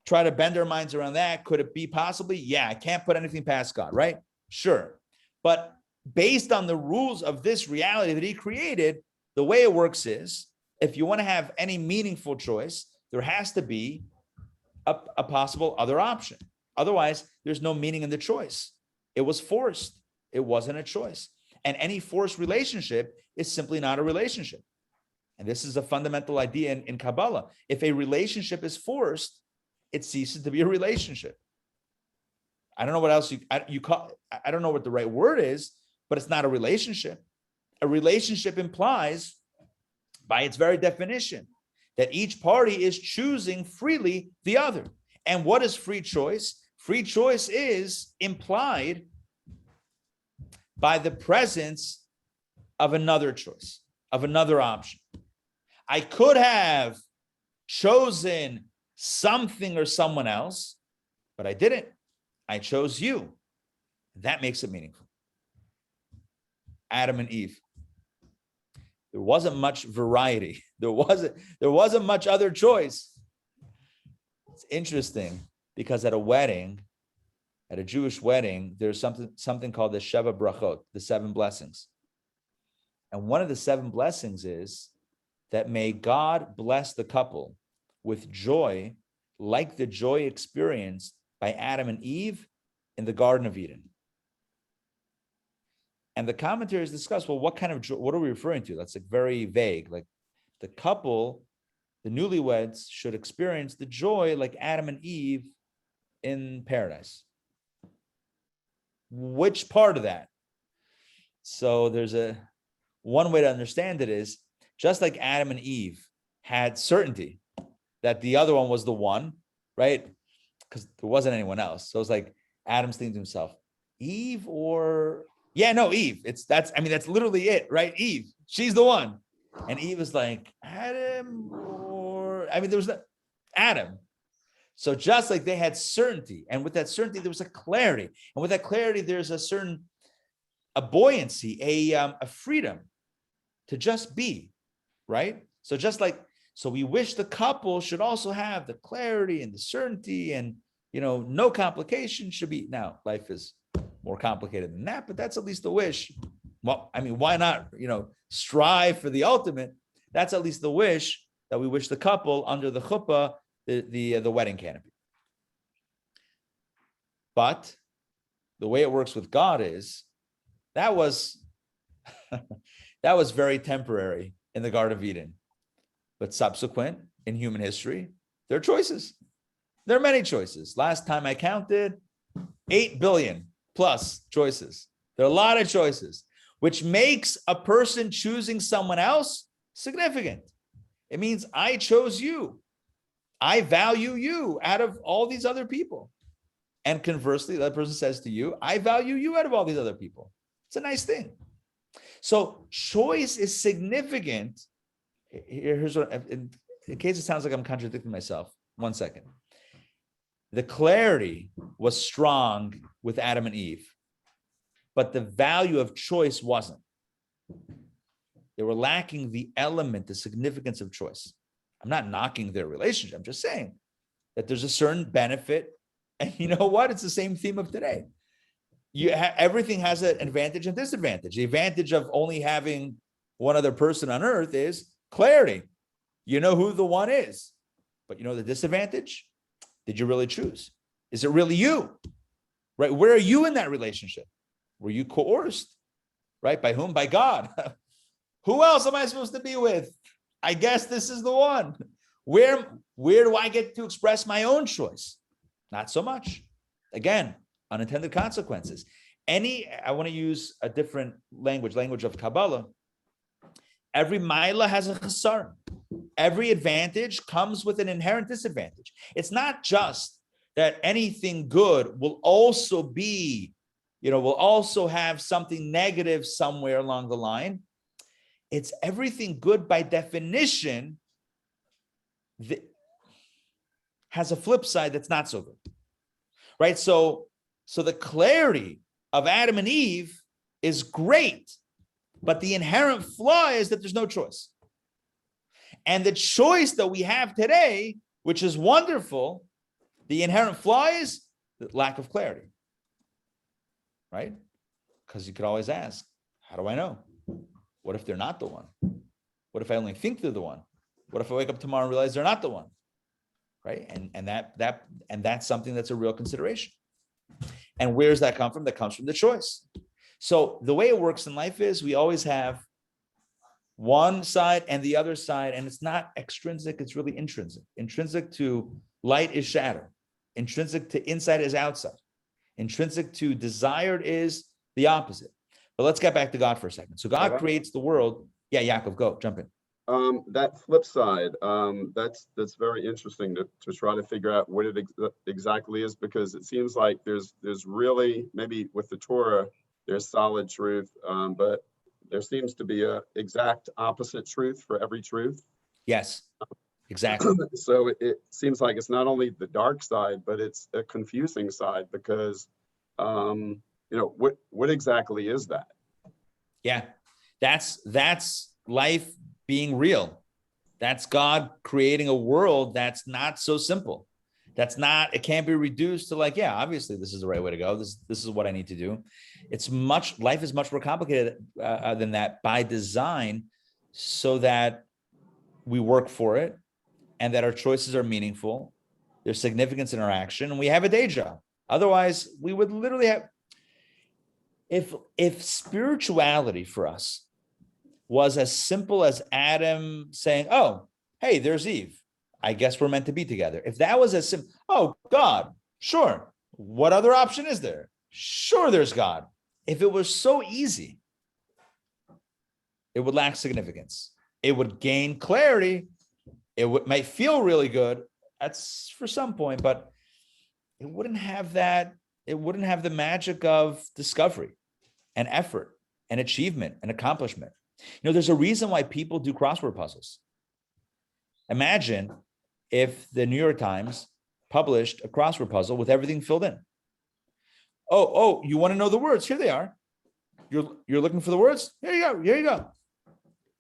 [SPEAKER 1] Try to bend our minds around that. Could it be possibly? Yeah, I can't put anything past God, right? Sure. But based on the rules of this reality that he created, the way it works is, if you want to have any meaningful choice, there has to be a possible other option. Otherwise, there's no meaning in the choice. It was forced. It wasn't a choice. And any forced relationship is simply not a relationship. And this is a fundamental idea in Kabbalah. If a relationship is forced, it ceases to be a relationship. I don't know what else you call. I don't know what the right word is, but it's not a relationship. A relationship implies, by its very definition, that each party is choosing freely the other. And what is free choice? Free choice is implied by the presence of another choice, of another option. I could have chosen something or someone else, but I didn't. I chose you. That makes it meaningful. Adam and Eve. There wasn't much variety. There wasn't much other choice. It's interesting because at a wedding, at a Jewish wedding, there's something called the Sheva Brachot, the 7 blessings. And one of the 7 blessings is that may God bless the couple with joy like the joy experienced by Adam and Eve in the Garden of Eden. And the commentaries discuss, well, what kind of joy, what are we referring to? That's like very vague. Like the couple, the newlyweds, should experience the joy like Adam and Eve in paradise. Which part of that? So there's one way to understand it is, just like Adam and Eve had certainty that the other one was the one, right? Because there wasn't anyone else. So it's like Adam's thinking to himself, Eve or... Yeah, no, Eve. That's literally it, right? Eve. She's the one. And Eve is like, Adam there was Adam. So just like they had certainty, and with that certainty, there was a clarity. And with that clarity, there's a buoyancy, a freedom to just be, right? So we wish the couple should also have the clarity and the certainty, and, no complication should be. Now, life is more complicated than that, but that's at least the wish. Well, why not, strive for the ultimate? That's at least the wish that we wish the couple under the chuppah, the wedding canopy. But the way it works with God is that was very temporary in the Garden of Eden. But subsequent in human history, there are choices. There are many choices. Last time I counted, 8 billion plus choices. There are a lot of choices, which makes a person choosing someone else significant. It means I chose you. I value you out of all these other people. And conversely, that person says to you, I value you out of all these other people. It's a nice thing. So choice is significant. Here's what, in case it sounds like I'm contradicting myself, 1 second. The clarity was strong with Adam and Eve, but the value of choice wasn't. They were lacking the element, the significance of choice. I'm not knocking their relationship. I'm just saying that there's a certain benefit. And you know what? It's the same theme of today. Everything has an advantage and disadvantage. The advantage of only having one other person on earth is clarity. You know who the one is. But you know the disadvantage? Did you really choose? Is it really you? Right? Where are you in that relationship? Were you coerced? Right? By whom? By God. Who else am I supposed to be with? I guess this is the one. Where do I get to express my own choice? Not so much. Again, unintended consequences. I want to use a different language of Kabbalah. Every maila has a chasar. Every advantage comes with an inherent disadvantage. It's not just that anything good will also be, will also have something negative somewhere along the line. It's everything good by definition has a flip side that's not so good, right? So the clarity of Adam and Eve is great, but the inherent flaw is that there's no choice. And the choice that we have today, which is wonderful, the inherent flaw is the lack of clarity, right? Because you could always ask, how do I know? What if they're not the one? What if I only think they're the one? What if I wake up tomorrow and realize they're not the one? Right? And that's something that's a real consideration. And where does that come from? That comes from the choice. So the way it works in life is we always have one side and the other side, and it's not extrinsic, it's really intrinsic. Intrinsic to light is shadow. Intrinsic to inside is outside. Intrinsic to desired is the opposite. But let's get back to God for a second. So God creates the world. Yeah, Yaakov, go, jump in.
[SPEAKER 2] That flip side, that's very interesting to try to figure out what it exactly is, because it seems like there's really, maybe with the Torah, there's solid truth, but there seems to be a exact opposite truth for every truth.
[SPEAKER 1] Yes, exactly.
[SPEAKER 2] So it seems like it's not only the dark side, but it's a confusing side, because what exactly is that?
[SPEAKER 1] Yeah, that's life being real. That's God creating a world that's not so simple. It can't be reduced to like, yeah, obviously this is the right way to go. This is what I need to do. Life is much more complicated than that by design, so that we work for it and that our choices are meaningful. There's significance in our action, and we have a day job. Otherwise, we would literally have, if spirituality for us was as simple as Adam saying, oh, hey, there's Eve. I guess we're meant to be together. If that was as simple, oh, God, sure. What other option is there? Sure, there's God. If it was so easy, it would lack significance. It would gain clarity. Might feel really good. That's for some point, but it wouldn't have that. It wouldn't have the magic of discovery and effort and achievement and accomplishment. There's a reason why people do crossword puzzles. Imagine if the New York Times published a crossword puzzle with everything filled in. Oh, you want to know the words? Here they are. You're looking for the words? Here you go.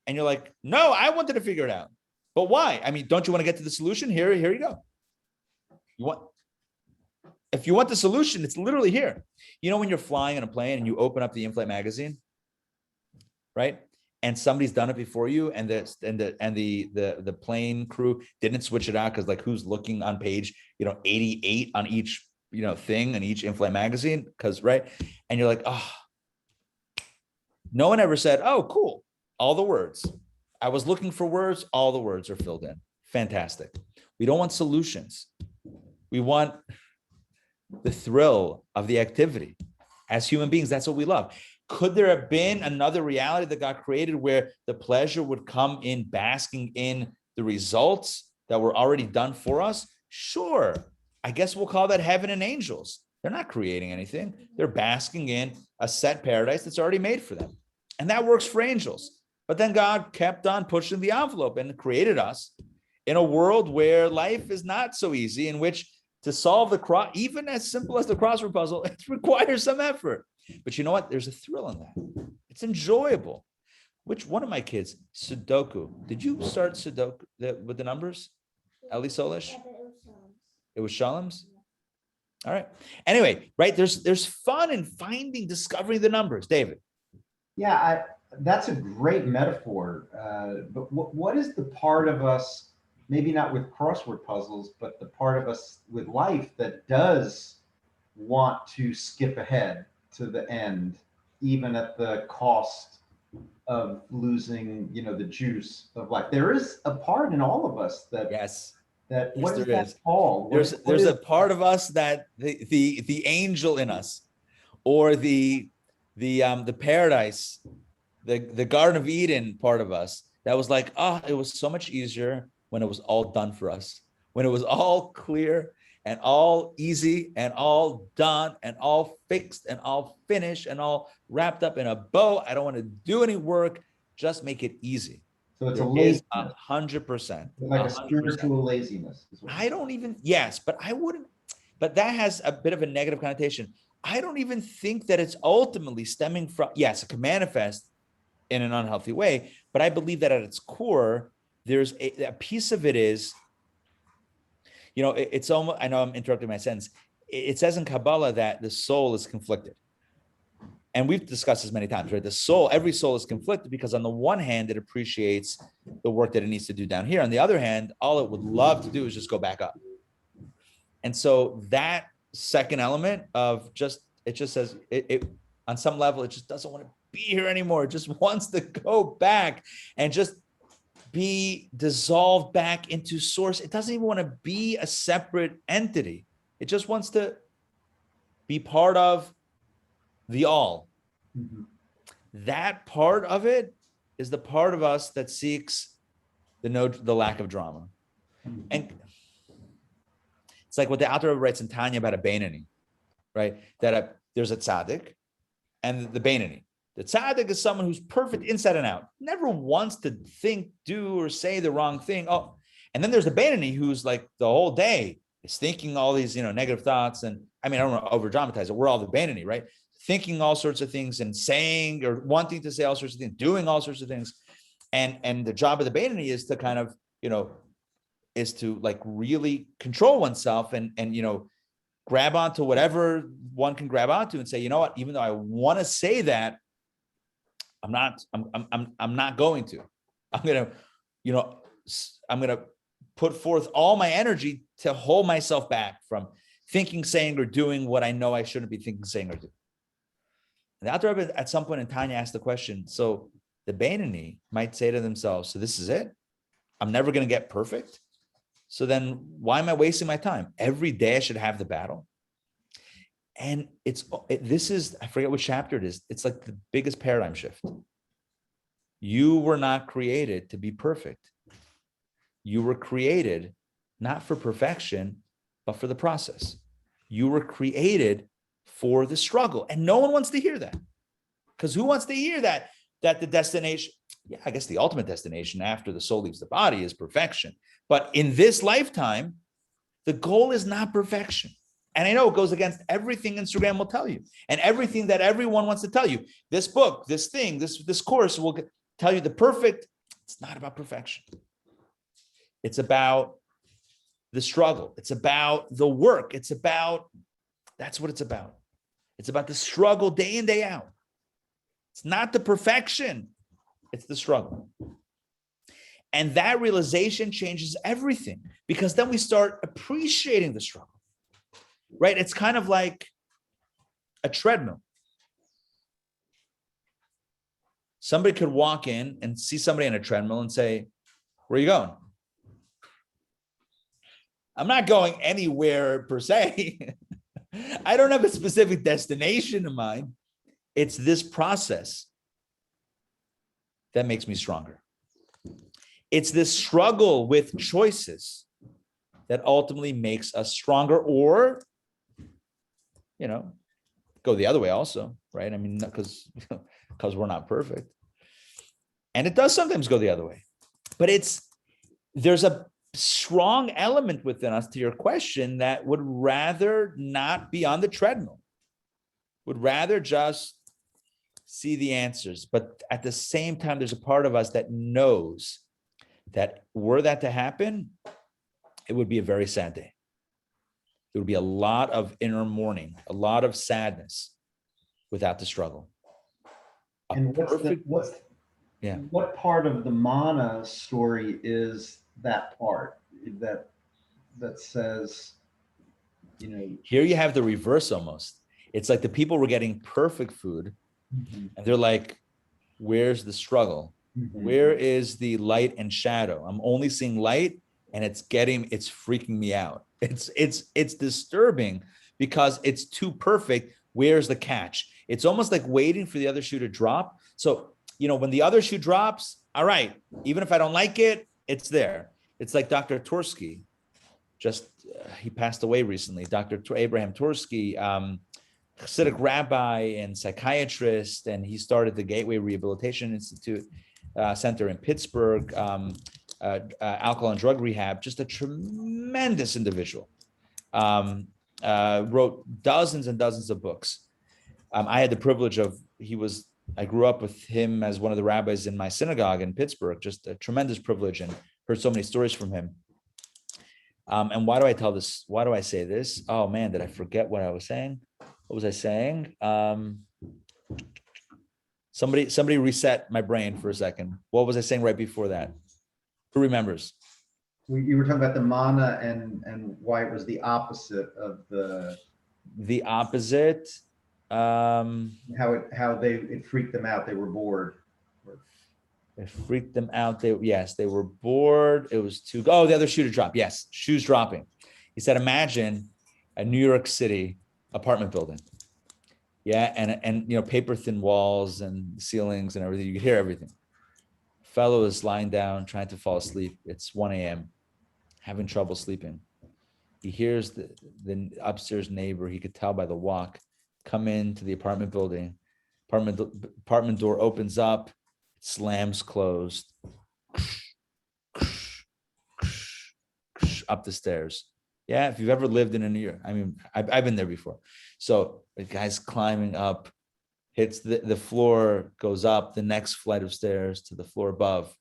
[SPEAKER 1] And you're like, no, I wanted to figure it out. But why? I mean, don't you want to get to the solution? Here you go. If you want the solution, it's literally here. When you're flying on a plane and you open up the in-flight magazine, right? And somebody's done it before you, and the plane crew didn't switch it out because, like, who's looking on page 88 on each thing in each in-flight magazine? Because right, and you're like, oh, no one ever said, oh, cool, all the words. I was looking for words. All the words are filled in. Fantastic. We don't want solutions. We want the thrill of the activity. As human beings, that's what we love. Could there have been another reality that God created where the pleasure would come in basking in the results that were already done for us? Sure. I guess we'll call that heaven and angels. They're not creating anything. They're basking in a set paradise that's already made for them. And that works for angels. But then God kept on pushing the envelope and created us in a world where life is not so easy, in which to solve even as simple as the crossword puzzle, it requires some effort. But you know what? There's a thrill in that. It's enjoyable. Which one of my kids, Sudoku? Did you start Sudoku with the numbers? Ellie Sollish?
[SPEAKER 4] Yeah,
[SPEAKER 1] It was Shalom's? All right. Anyway, right? There's fun in discovering the numbers. David.
[SPEAKER 5] Yeah, that's a great metaphor. But what is the part of us, maybe not with crossword puzzles, but the part of us with life that does want to skip ahead to the end, even at the cost of losing, the juice of life? There is a part in all of us that what is that called?
[SPEAKER 1] There's a part of us that the angel in us, or the paradise, the Garden of Eden part of us that was like, it was so much easier when it was all done for us, when it was all clear and all easy and all done and all fixed and all finished and all wrapped up in a bow. I don't want to do any work. Just make it easy.
[SPEAKER 5] So it's a
[SPEAKER 1] There is
[SPEAKER 5] laziness,
[SPEAKER 1] 100%.
[SPEAKER 5] like a
[SPEAKER 1] 100%.
[SPEAKER 5] spiritual laziness. Is what
[SPEAKER 1] I don't even, yes, but I wouldn't, but that has a bit of a negative connotation. I don't even think that it's ultimately stemming from, yes, it can manifest in an unhealthy way, but I believe that at its core, there's a piece of it is, it's almost, I know I'm interrupting my sentence. It says in Kabbalah that the soul is conflicted. And we've discussed this many times, right? The soul, every soul is conflicted because on the one hand, it appreciates the work that it needs to do down here. On the other hand, all it would love to do is just go back up. And so that second element of it just says it on some level, it just doesn't want to be here anymore. It just wants to go back and just be dissolved back into source. It doesn't even want to be a separate entity. It just wants to be part of the all.
[SPEAKER 5] Mhm.
[SPEAKER 1] That part of it is the part of us that seeks the lack of drama. And it's like what the Alter Rebbe writes in Tanya about a Beinoni, right? That there's a tzaddik and the Beinoni. The tzaddik is someone who's perfect inside and out, never wants to think, do, or say the wrong thing. Oh, and then there's the Beinoni who's like the whole day is thinking all these, negative thoughts. And I mean, I don't want to over dramatize it. We're all the Beinoni, right? Thinking all sorts of things and saying or wanting to say all sorts of things, doing all sorts of things. And the job of the Beinoni is to kind of, is to like really control oneself and grab onto whatever one can grab onto and say, you know what, even though I want to say that, I'm not going to. I'm gonna put forth all my energy to hold myself back from thinking, saying, or doing what I know I shouldn't be thinking, saying, or doing. And the Alter Rebbe at some point in Tanya asked the question, so the Beinoni might say to themselves, so this is it? I'm never going to get perfect? So then why am I wasting my time? Every day I should have the battle. And this is, I forget which chapter it is. It's like the biggest paradigm shift. You were not created to be perfect. You were created not for perfection, but for the process. You were created for the struggle. And no one wants to hear that. Because who wants to hear that? That the destination, I guess the ultimate destination after the soul leaves the body is perfection. But in this lifetime, the goal is not perfection. And I know it goes against everything Instagram will tell you and everything that everyone wants to tell you. This book, this thing, this course will tell you the perfect. It's not about perfection. It's about the struggle. It's about the work. That's what it's about. It's about the struggle day in, day out. It's not the perfection. It's the struggle. And that realization changes everything because then we start appreciating the struggle, right? It's kind of like a treadmill. Somebody could walk in and see somebody on a treadmill and say, where are you going? I'm not going anywhere per se. I don't have a specific destination in mind. It's this process that makes me stronger. It's this struggle with choices that ultimately makes us stronger or, go the other way also, right? I mean, because we're not perfect. And it does sometimes go the other way. But there's a strong element within us, to your question, that would rather not be on the treadmill, would rather just see the answers. But at the same time, there's a part of us that knows that were that to happen, it would be a very sad day. There would be a lot of inner mourning, a lot of sadness without the struggle.
[SPEAKER 5] And what part of the mana story is that part that says,
[SPEAKER 1] Here you have the reverse almost. It's like the people were getting perfect food, and they're like, where's the struggle? Where is the light and shadow? I'm only seeing light, and it's freaking me out. It's disturbing because it's too perfect. Where's the catch? It's almost like waiting for the other shoe to drop. So, when the other shoe drops, all right, even if I don't like it, it's there. It's like Dr. Tursky, he passed away recently. Dr. Abraham Tursky, Hasidic rabbi and psychiatrist, and he started the Gateway Rehabilitation Institute. Center in Pittsburgh, alcohol and drug rehab, just a tremendous individual. Wrote dozens and dozens of books. I had the privilege of, I grew up with him as one of the rabbis in my synagogue in Pittsburgh, just a tremendous privilege, and heard so many stories from him. And why do I tell this? Why do I say this? Oh man, did I forget what I was saying? What was I saying? Somebody reset my brain for a second. What was I saying right before that? Who remembers?
[SPEAKER 5] You were talking about the manna and why it was the opposite of
[SPEAKER 1] the opposite.
[SPEAKER 5] How it freaked them out. They were bored.
[SPEAKER 1] It freaked them out. They were bored. It was the other shoe to drop. Yes, shoes dropping. He said, imagine a New York City apartment building. Yeah, and paper thin walls and ceilings and everything. You could hear everything. Fellow is lying down, trying to fall asleep. It's 1 a.m., having trouble sleeping. He hears the upstairs neighbor, he could tell by the walk, come into the apartment building. Apartment door opens up, slams closed, up the stairs. Yeah, if you've ever lived in a New York, I mean, I've been there before. So the guy's climbing up, hits the floor, goes up the next flight of stairs to the floor above.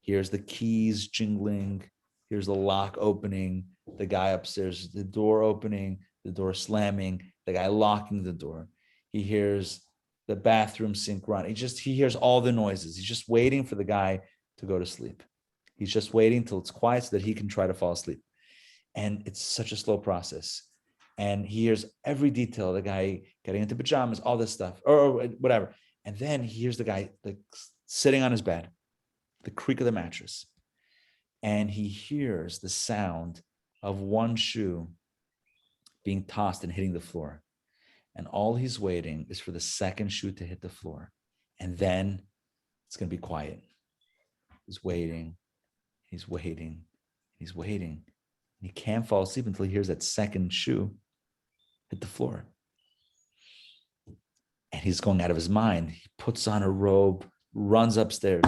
[SPEAKER 1] Here's the keys jingling. Here's the lock opening. The guy upstairs, the door opening, the door slamming, the guy locking the door. He hears the bathroom sink run. He hears all the noises. He's just waiting for the guy to go to sleep. He's just waiting till it's quiet so that he can try to fall asleep. And it's such a slow process. And he hears every detail, the guy getting into pajamas, all this stuff, or whatever. And then he hears the guy like sitting on his bed, the creak of the mattress. And he hears the sound of one shoe being tossed and hitting the floor. And all he's waiting is for the second shoe to hit the floor. And then it's going to be quiet. He's waiting. He's waiting. He's waiting. And he can't fall asleep until he hears that second shoe hit the floor. And he's going out of his mind. He puts on a robe, runs upstairs,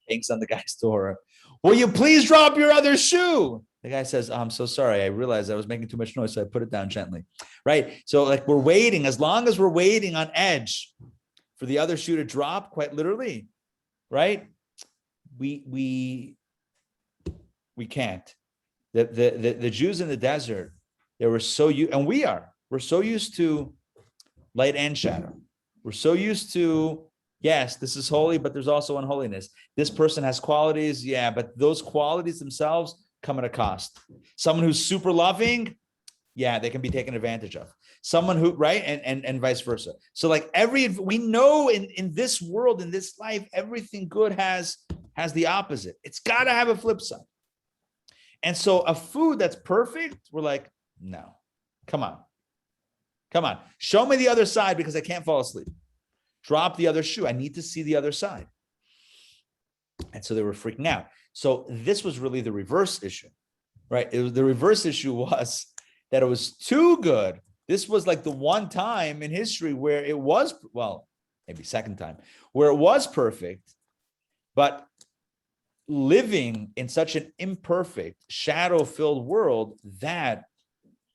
[SPEAKER 1] bangs on the guy's door. Will you please drop your other shoe? The guy says, I'm so sorry. I realized I was making too much noise, so I put it down gently. Right? So like we're waiting, as long as we're waiting on edge for the other shoe to drop, quite literally, right? We can't. The Jews in the desert, they were so used, and we're so used to light and shadow. We're so used to, yes, this is holy, but there's also unholiness. This person has qualities, yeah, but those qualities themselves come at a cost. Someone who's super loving, yeah, they can be taken advantage of. Someone who, right, and vice versa. So like we know in this world, in this life, everything good has the opposite. It's got to have a flip side. And so a food that's perfect, we're like, no, come on. Show me the other side because I can't fall asleep. Drop the other shoe. I need to see the other side. And so they were freaking out. So this was really the reverse issue, right? The reverse issue was that it was too good. This was like the one time in history where it was, well, maybe second time, where it was perfect, but living in such an imperfect, shadow-filled world, that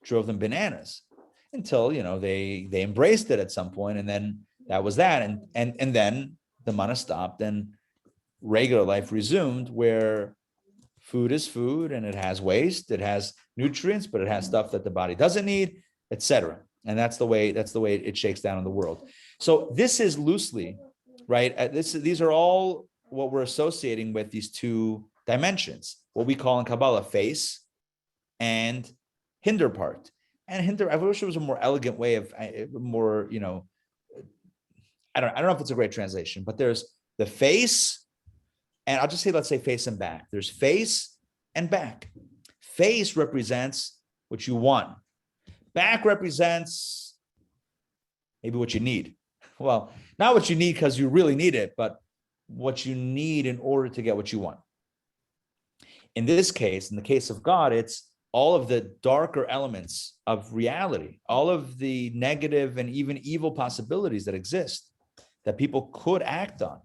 [SPEAKER 1] drove them bananas until, they embraced it at some point, and then that was that. And then the manna stopped and regular life resumed, where food is food and it has waste, it has nutrients, but it has stuff that the body doesn't need, etc. And that's the way it shakes down in the world. So this is loosely, right? These are all what we're associating with these two dimensions, what we call in Kabbalah face and hinder part. And hinder, I wish it was a more elegant way of more, I don't know if it's a great translation, but there's the face, and I'll just say, let's say face and back. There's face and back. Face represents what you want. Back represents maybe what you need. Well, not what you need because you really need it, but what you need in order to get what you want. In this case, in the case of God, it's all of the darker elements of reality, all of the negative and even evil possibilities that exist that people could act on,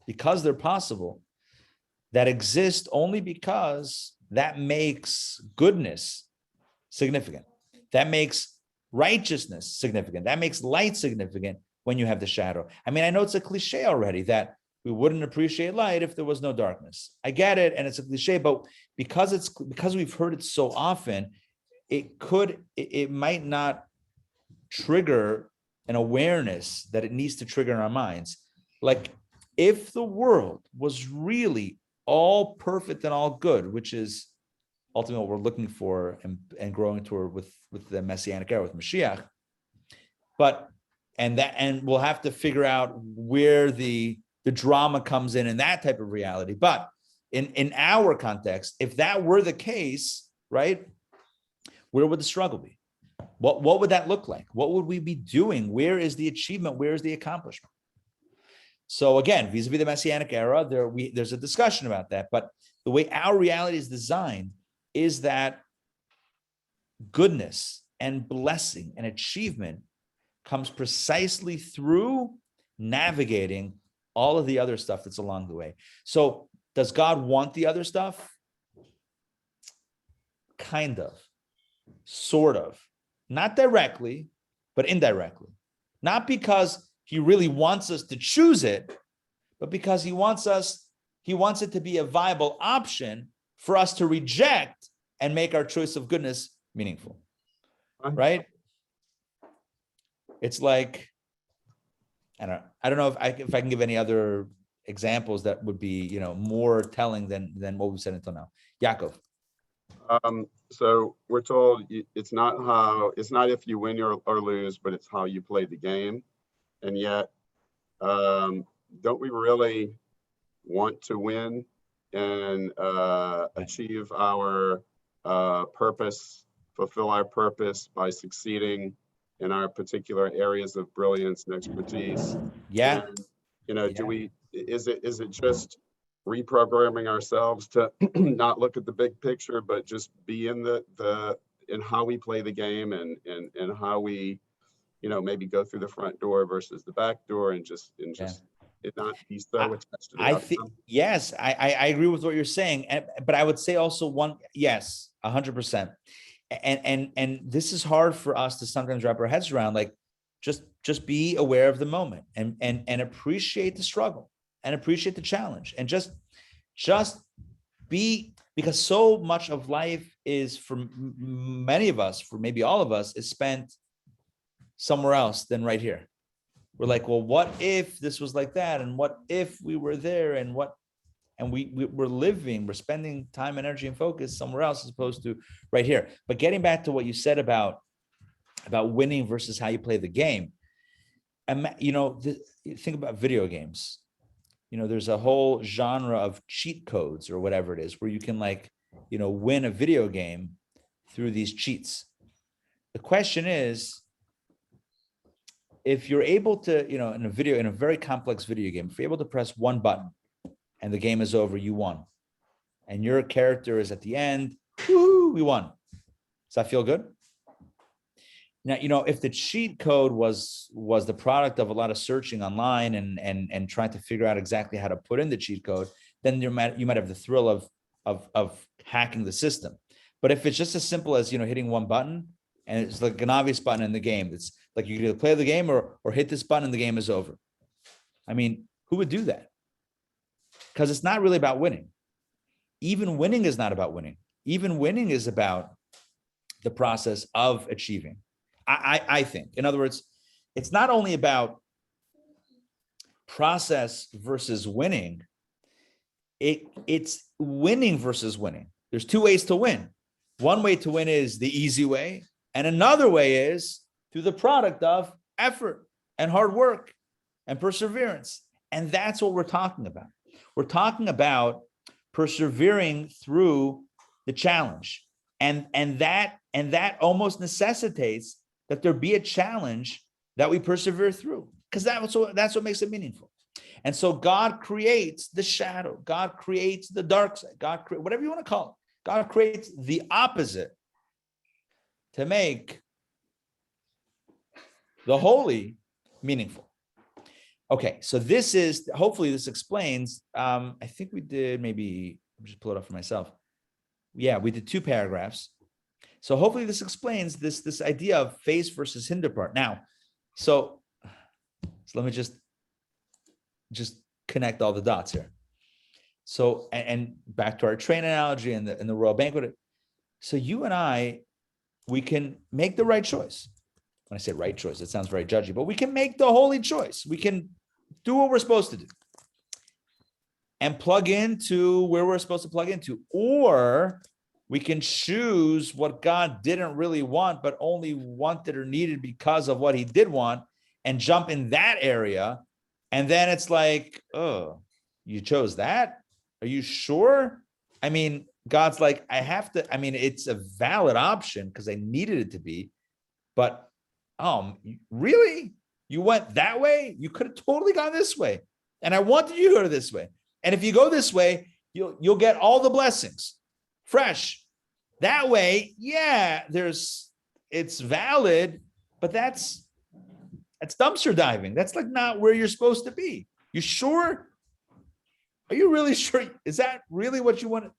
[SPEAKER 1] because they're possible, that exist only because that makes goodness significant. That makes righteousness significant. That makes light significant when you have the shadow. I mean, I know it's a cliche already that we wouldn't appreciate light if there was no darkness. I get it, and it's a cliche, but because we've heard it so often, it might not trigger an awareness that it needs to trigger in our minds. Like, if the world was really all perfect and all good, which is ultimately what we're looking for and growing toward with the Messianic era, with Mashiach, and we'll have to figure out where the drama comes in that type of reality. But in our context, if that were the case, right, where would the struggle be? What would that look like? What would we be doing? Where is the achievement? Where is the accomplishment? So again, vis-a-vis the Messianic era, there's a discussion about that. But the way our reality is designed is that goodness and blessing and achievement comes precisely through navigating all of the other stuff that's along the way. So does God want the other stuff? Kind of, sort of, not directly, but indirectly. Not because he really wants us to choose it, but because he wants it to be a viable option for us to reject and make our choice of goodness meaningful, right? It's like, I don't know if I can give any other examples that would be, more telling than what we've said until now. Yaakov.
[SPEAKER 2] So we're told it's not if you win or lose, but it's how you play the game. And yet, don't we really want to win and achieve our purpose, fulfill our purpose by succeeding in our particular areas of brilliance and expertise?
[SPEAKER 1] Yeah.
[SPEAKER 2] And, is it just reprogramming ourselves to not look at the big picture, but just be in in how we play the game and how we, maybe go through the front door versus the back door and just it not be so attached to the outcome?
[SPEAKER 1] Yes, I agree with what you're saying. But I would say also 100%. And this is hard for us to sometimes wrap our heads around. Like, just be aware of the moment and appreciate the struggle and appreciate the challenge and just be, because so much of life is, for many of us, for maybe all of us, is spent somewhere else than right here. We're like, well, what if this was like that? And what if we were there? And we're spending time, energy, and focus somewhere else as opposed to right here. But getting back to what you said about winning versus how you play the game, and think about video games. There's a whole genre of cheat codes or whatever it is, where you can win a video game through these cheats. The question is, if you're able to, in a very complex video game, if you're able to press one button and the game is over, you won. And your character is at the end, woo, we won. Does that feel good? Now, if the cheat code was the product of a lot of searching online and trying to figure out exactly how to put in the cheat code, then you might have the thrill of hacking the system. But if it's just as simple as, hitting one button, and it's like an obvious button in the game, it's like you can either play the game or hit this button and the game is over. I mean, who would do that? Because it's not really about winning. Even winning is not about winning. Even winning is about the process of achieving. I think, in other words, it's not only about process versus winning. It's winning versus winning. There's two ways to win. One way to win is the easy way, and another way is through the product of effort and hard work and perseverance. And that's what we're talking about. We're talking about persevering through the challenge. And that almost necessitates that there be a challenge that we persevere through, because that's what makes it meaningful. And so God creates the shadow. God creates the dark side. God creates whatever you want to call it. God creates the opposite to make the holy meaningful. Okay, so this is, hopefully this explains, I think we did maybe, I'll just pull it up for myself. Yeah, we did 2 paragraphs. So hopefully this explains this idea of face versus hinder part. Now, so let me just connect all the dots here. So, and back to our train analogy and the royal banquet. So you and I, we can make the right choice. When I say right choice, it sounds very judgy, but we can make the holy choice. We can do what we're supposed to do and plug into where we're supposed to plug into, or we can choose what God didn't really want, but only wanted or needed because of what he did want, and jump in that area. And then it's like, oh, you chose that? Are you sure? I mean, God's like, it's a valid option because I needed it to be, but really? You went that way? You could have totally gone this way. And I wanted you to go this way. And if you go this way, you'll get all the blessings fresh. That way, yeah, it's valid, but that's dumpster diving. That's like not where you're supposed to be. You sure? Are you really sure? Is that really what you want?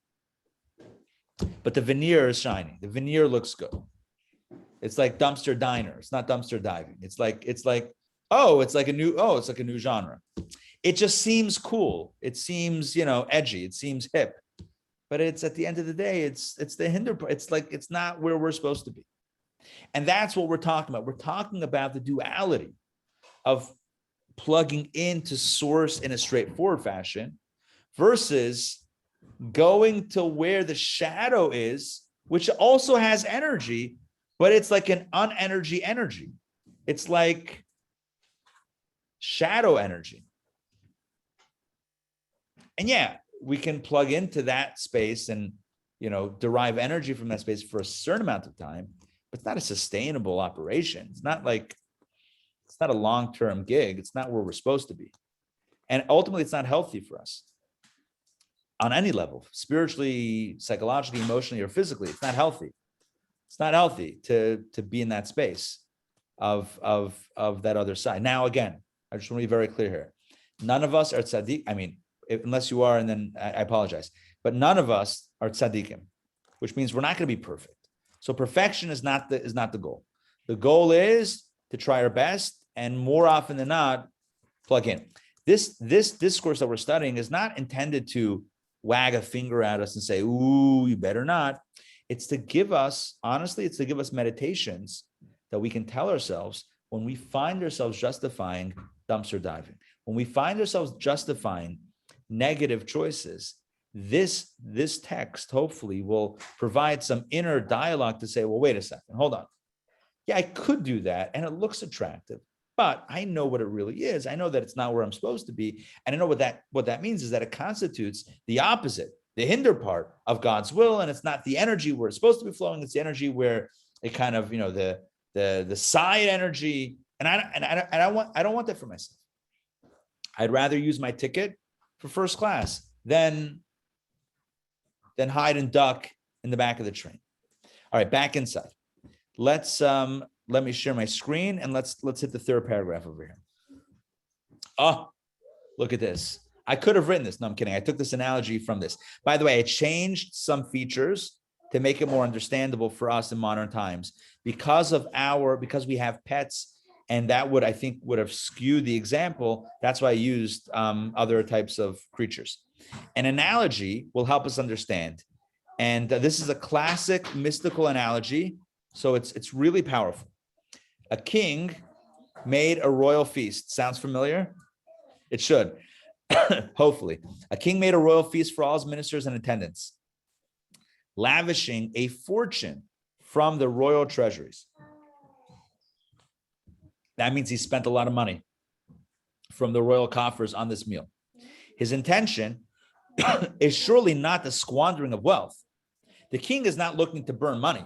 [SPEAKER 1] But the veneer is shining. The veneer looks good. It's like dumpster diner. It's not dumpster diving. It's like a new genre. It just seems cool. It seems, edgy. It seems hip. But it's at the end of the day, it's the hinder part. It's like, it's not where we're supposed to be. And that's what we're talking about. We're talking about the duality of plugging into source in a straightforward fashion versus going to where the shadow is, which also has energy, but it's like an energy. It's like shadow energy. And yeah, we can plug into that space and, derive energy from that space for a certain amount of time, but it's not a sustainable operation. It's not a long-term gig. It's not where we're supposed to be. And ultimately, it's not healthy for us on any level, spiritually, psychologically, emotionally, or physically. It's not healthy. It's not healthy to be in that space of that other side. Now, again, I just want to be very clear here. None of us are tzaddik. I mean, unless you are, and then I apologize, but none of us are tzaddikim, which means we're not going to be perfect. So perfection is not the goal. The goal is to try our best, and more often than not, plug in. This discourse that we're studying is not intended to wag a finger at us and say, "Ooh, you better not." It's to give us, honestly, meditations that we can tell ourselves when we find ourselves justifying dumpster diving, when we find ourselves justifying negative choices. This text hopefully will provide some inner dialogue to say, well, wait a second, hold on. Yeah, I could do that and it looks attractive, but I know what it really is. I know that it's not where I'm supposed to be. And I know what that means is that it constitutes the opposite, the hinder part of God's will. And it's not the energy where it's supposed to be flowing. It's the energy where it kind of, the side energy. And I don't want that for myself. I'd rather use my ticket for first class than hide and duck in the back of the train. All right, back inside. Let me share my screen and let's hit the third paragraph over here. Oh, look at this. I could have written this. No, I'm kidding. I took this analogy from this. By the way, I changed some features to make it more understandable for us in modern times because we have pets, and that would have skewed the example. That's why I used other types of creatures. An analogy will help us understand. And this is a classic mystical analogy. So it's really powerful. A king made a royal feast. Sounds familiar? It should. Hopefully. A king made a royal feast for all his ministers and attendants, lavishing a fortune from the royal treasuries. That means he spent a lot of money from the royal coffers on this meal. His intention is surely not the squandering of wealth. The king is not looking to burn money,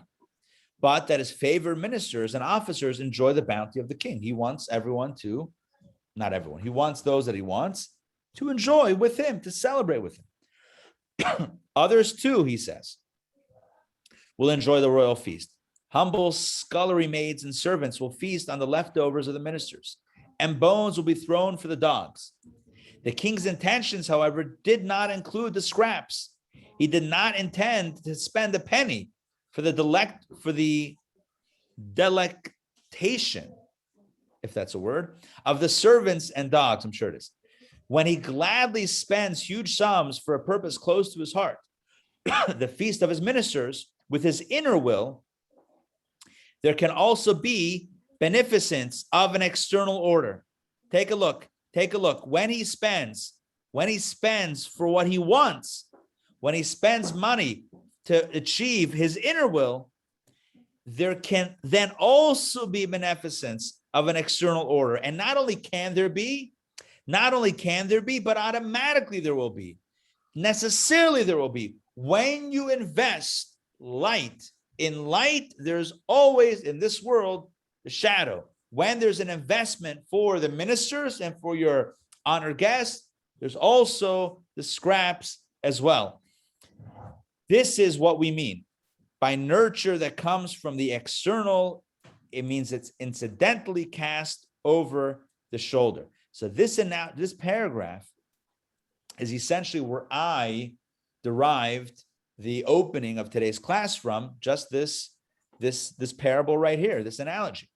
[SPEAKER 1] but that his favored ministers and officers enjoy the bounty of the king. He wants not everyone, he wants those that he wants to enjoy with him, to celebrate with him. Others too, he says, will enjoy the royal feast. Humble scullery maids and servants will feast on the leftovers of the ministers, and bones will be thrown for the dogs. The king's intentions, however, did not include the scraps. He did not intend to spend a penny for the delectation, if that's a word, of the servants and dogs. I'm sure it is. When he gladly spends huge sums for a purpose close to his heart, the feast of his ministers, with his inner will, there can also be beneficence of an external order. Take a look. When he spends for what he wants, when he spends money to achieve his inner will, there can then also be beneficence of an external order. And not only can there be, but automatically there will be. Necessarily there will be. When you invest in light, there's always in this world the shadow. When there's an investment for the ministers and for your honored guests, there's also the scraps as well. This is what we mean by nurture that comes from the external. It means it's incidentally cast over the shoulder. So this paragraph is essentially where I derived the opening of today's class from, just this parable right here, this analogy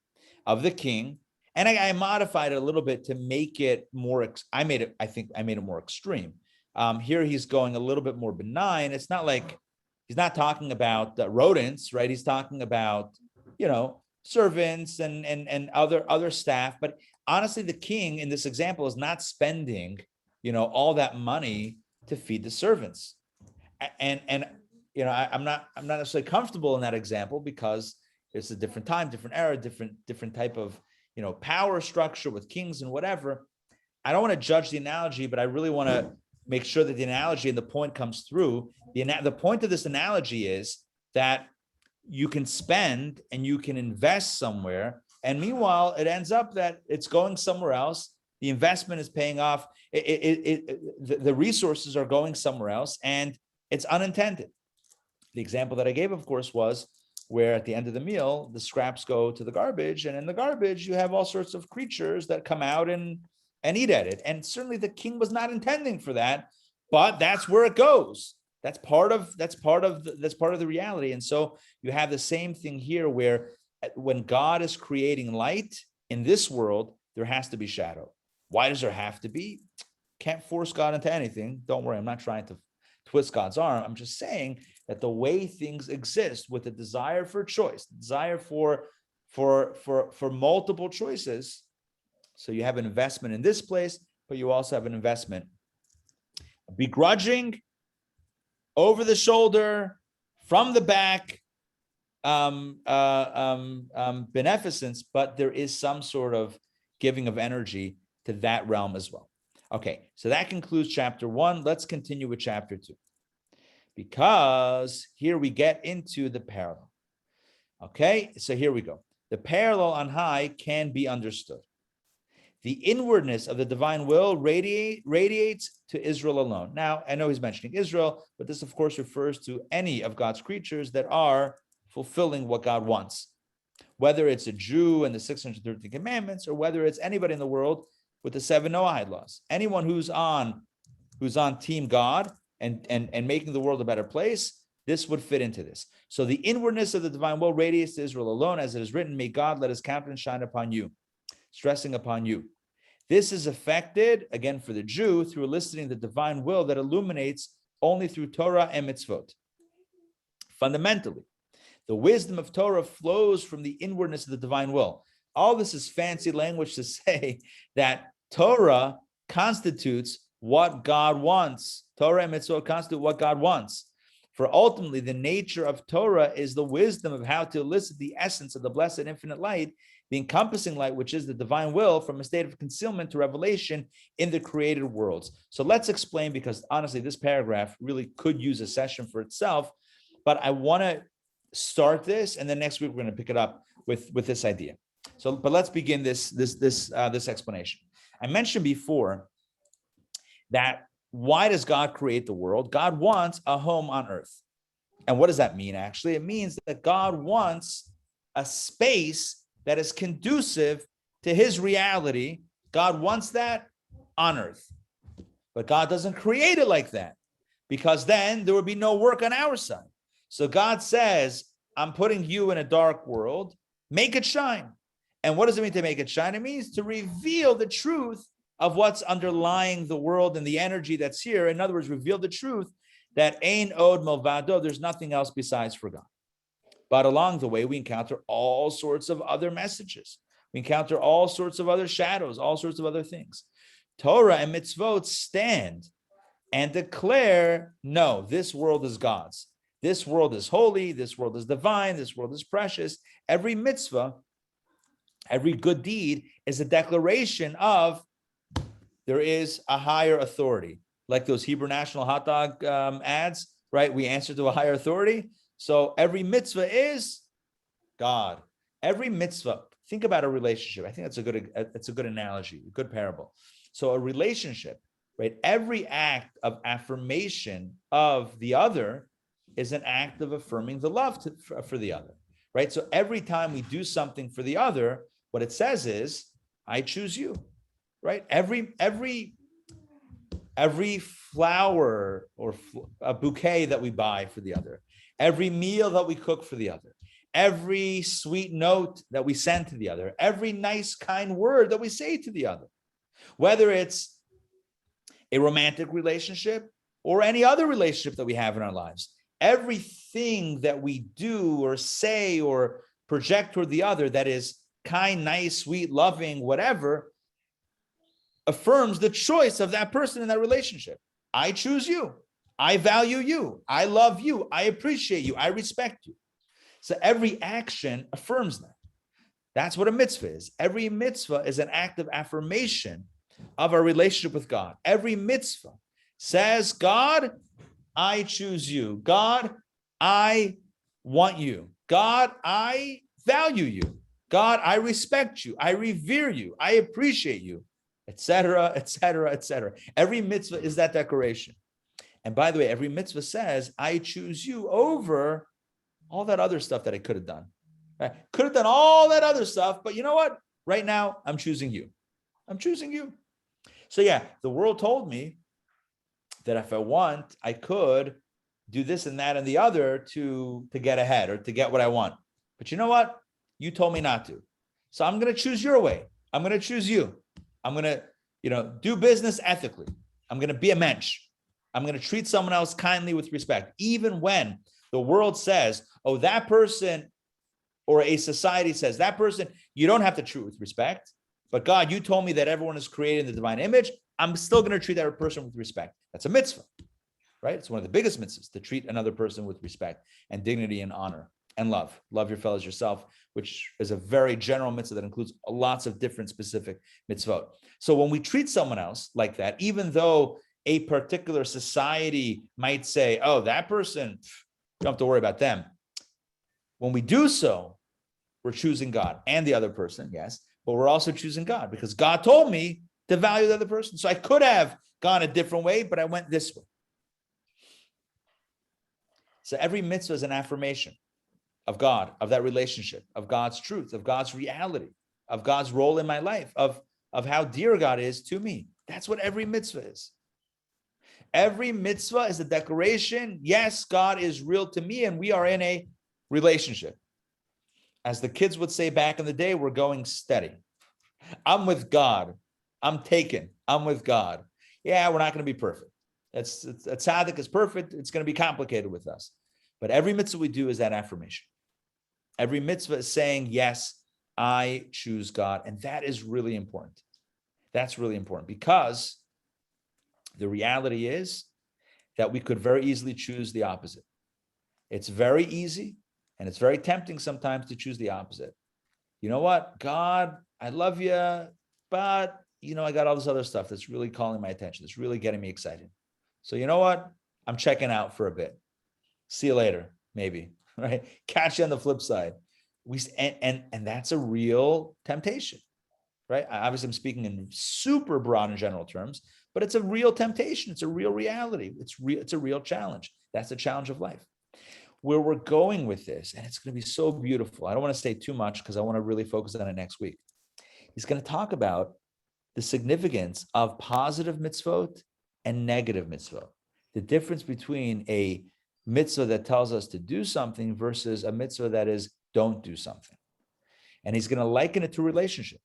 [SPEAKER 1] of the king. And I modified it a little bit to make it more, I made it more extreme. Here he's going a little bit more benign. It's not like, he's not talking about rodents, right? He's talking about, servants and other staff. But honestly, the king in this example is not spending, all that money to feed the servants. And I'm not necessarily comfortable in that example because it's a different time, different era, different type of, power structure with kings and whatever. I don't want to judge the analogy, but I really want to make sure that the analogy and the point comes through. The point of this analogy is that you can spend and you can invest somewhere, and meanwhile, it ends up that it's going somewhere else. The investment is paying off. The resources are going somewhere else, and it's unintended. The example that I gave, of course, was where at the end of the meal, the scraps go to the garbage, and in the garbage, you have all sorts of creatures that come out and eat at it. And certainly the king was not intending for that, but that's where it goes. That's part of the reality. And so you have the same thing here, where when God is creating light in this world, there has to be shadow. Why does there have to be? Can't force God into anything. Don't worry, I'm not trying to twist God's arm. I'm just saying that the way things exist, with the desire for choice, the desire for multiple choices. So you have an investment in this place, but you also have an investment begrudging, over the shoulder, from the back, beneficence, but there is some sort of giving of energy to that realm as well. Okay, so that concludes chapter 1. Let's continue with chapter 2, because here we get into the parallel. Okay, so here we go. The parallel on high can be understood. The inwardness of the divine will radiates to Israel alone. Now, I know he's mentioning Israel, but this, of course, refers to any of God's creatures that are fulfilling what God wants, whether it's a Jew and the 613 commandments, or whether it's anybody in the world with the 7 Noahide laws. Anyone who's on Team God and making the world a better place, this would fit into this. So the inwardness of the divine will radiates to Israel alone, as it is written, may God let his countenance shine upon you, stressing upon you. This is affected, again, for the Jew, through eliciting the divine will that illuminates only through Torah and Mitzvot. Fundamentally, the wisdom of Torah flows from the inwardness of the divine will. All this is fancy language to say that Torah constitutes what God wants. Torah and Mitzvot constitute what God wants. For ultimately, the nature of Torah is the wisdom of how to elicit the essence of the blessed infinite light, the encompassing light, which is the divine will, from a state of concealment to revelation in the created worlds. So let's explain, because honestly, this paragraph really could use a session for itself, but I want to start this, and then next week we're going to pick it up with this idea. So, but let's begin this explanation. I mentioned before that why does God create the world? God wants a home on earth. And what does that mean, actually? It means that God wants a space that is conducive to his reality, God wants that on earth. But God doesn't create it like that, because then there would be no work on our side. So God says, I'm putting you in a dark world, make it shine. And what does it mean to make it shine? It means to reveal the truth of what's underlying the world and the energy that's here. In other words, reveal the truth that ein od milvado, there's nothing else besides for God. But along the way, we encounter all sorts of other messages. We encounter all sorts of other shadows, all sorts of other things. Torah and mitzvot stand and declare, no, this world is God's. This world is holy. This world is divine. This world is precious. Every mitzvah, every good deed is a declaration of there is a higher authority. Like those Hebrew National hot dog ads, right? We answer to a higher authority. So every mitzvah is God. Every mitzvah, think about a relationship. I think that's a good analogy, a good parable. So a relationship, right? Every act of affirmation of the other is an act of affirming the love for the other, right? So every time we do something for the other, what it says is, I choose you, right? Every flower or a bouquet that we buy for the other, every meal that we cook for the other, every sweet note that we send to the other, every nice, kind word that we say to the other, whether it's a romantic relationship or any other relationship that we have in our lives, everything that we do or say or project toward the other that is kind, nice, sweet, loving, whatever, affirms the choice of that person in that relationship. I choose you. I value you. I love you. I appreciate you. I respect you. So every action affirms that. That's what a mitzvah is. Every mitzvah is an act of affirmation of our relationship with God. Every mitzvah says, God, I choose you. God, I want you. God, I value you. God, I respect you. I revere you. I appreciate you, etc., etc., etc. Every mitzvah is that declaration. And by the way, every mitzvah says, I choose you over all that other stuff that I could have done. Right? Could have done all that other stuff, but you know what? Right now, I'm choosing you. I'm choosing you. So yeah, the world told me that if I want, I could do this and that and the other to get ahead or to get what I want. But you know what? You told me not to. So I'm going to choose your way. I'm going to choose you. I'm going to, do business ethically. I'm going to be a mensch. I'm going to treat someone else kindly with respect, even when the world says, oh, that person, or a society says, that person, you don't have to treat with respect. But God, you told me that everyone is created in the divine image. I'm still going to treat that person with respect. That's a mitzvah, right? It's one of the biggest mitzvahs, to treat another person with respect and dignity and honor and love. Love your fellows yourself, which is a very general mitzvah that includes lots of different specific mitzvot. So when we treat someone else like that, even though a particular society might say, oh, that person, you don't have to worry about them. When we do so, we're choosing God and the other person, yes, but we're also choosing God because God told me to value the other person. So I could have gone a different way, but I went this way. So every mitzvah is an affirmation of God, of that relationship, of God's truth, of God's reality, of God's role in my life, of how dear God is to me. That's what every mitzvah is. Every mitzvah is a declaration, yes, God is real to me and we are in a relationship. As the kids would say back in the day, we're going steady. I'm with God. I'm taken. I'm with God. Yeah, we're not going to be perfect. A tzaddik is perfect. It's going to be complicated with us. But every mitzvah we do is that affirmation. Every mitzvah is saying, yes, I choose God. And that is really important. That's really important because the reality is that we could very easily choose the opposite. It's very easy and it's very tempting sometimes to choose the opposite. You know what? God, I love you, but I got all this other stuff that's really calling my attention. It's really getting me excited. So you know what? I'm checking out for a bit. See you later, maybe, right? Catch you on the flip side. And that's a real temptation, right? Obviously, I'm speaking in super broad and general terms, but it's a real temptation. It's a real reality. It's a real challenge. That's the challenge of life. Where we're going with this, and it's going to be so beautiful. I don't want to say too much because I want to really focus on it next week. He's going to talk about the significance of positive mitzvot and negative mitzvot. The difference between a mitzvah that tells us to do something versus a mitzvah that is don't do something. And he's going to liken it to a relationship,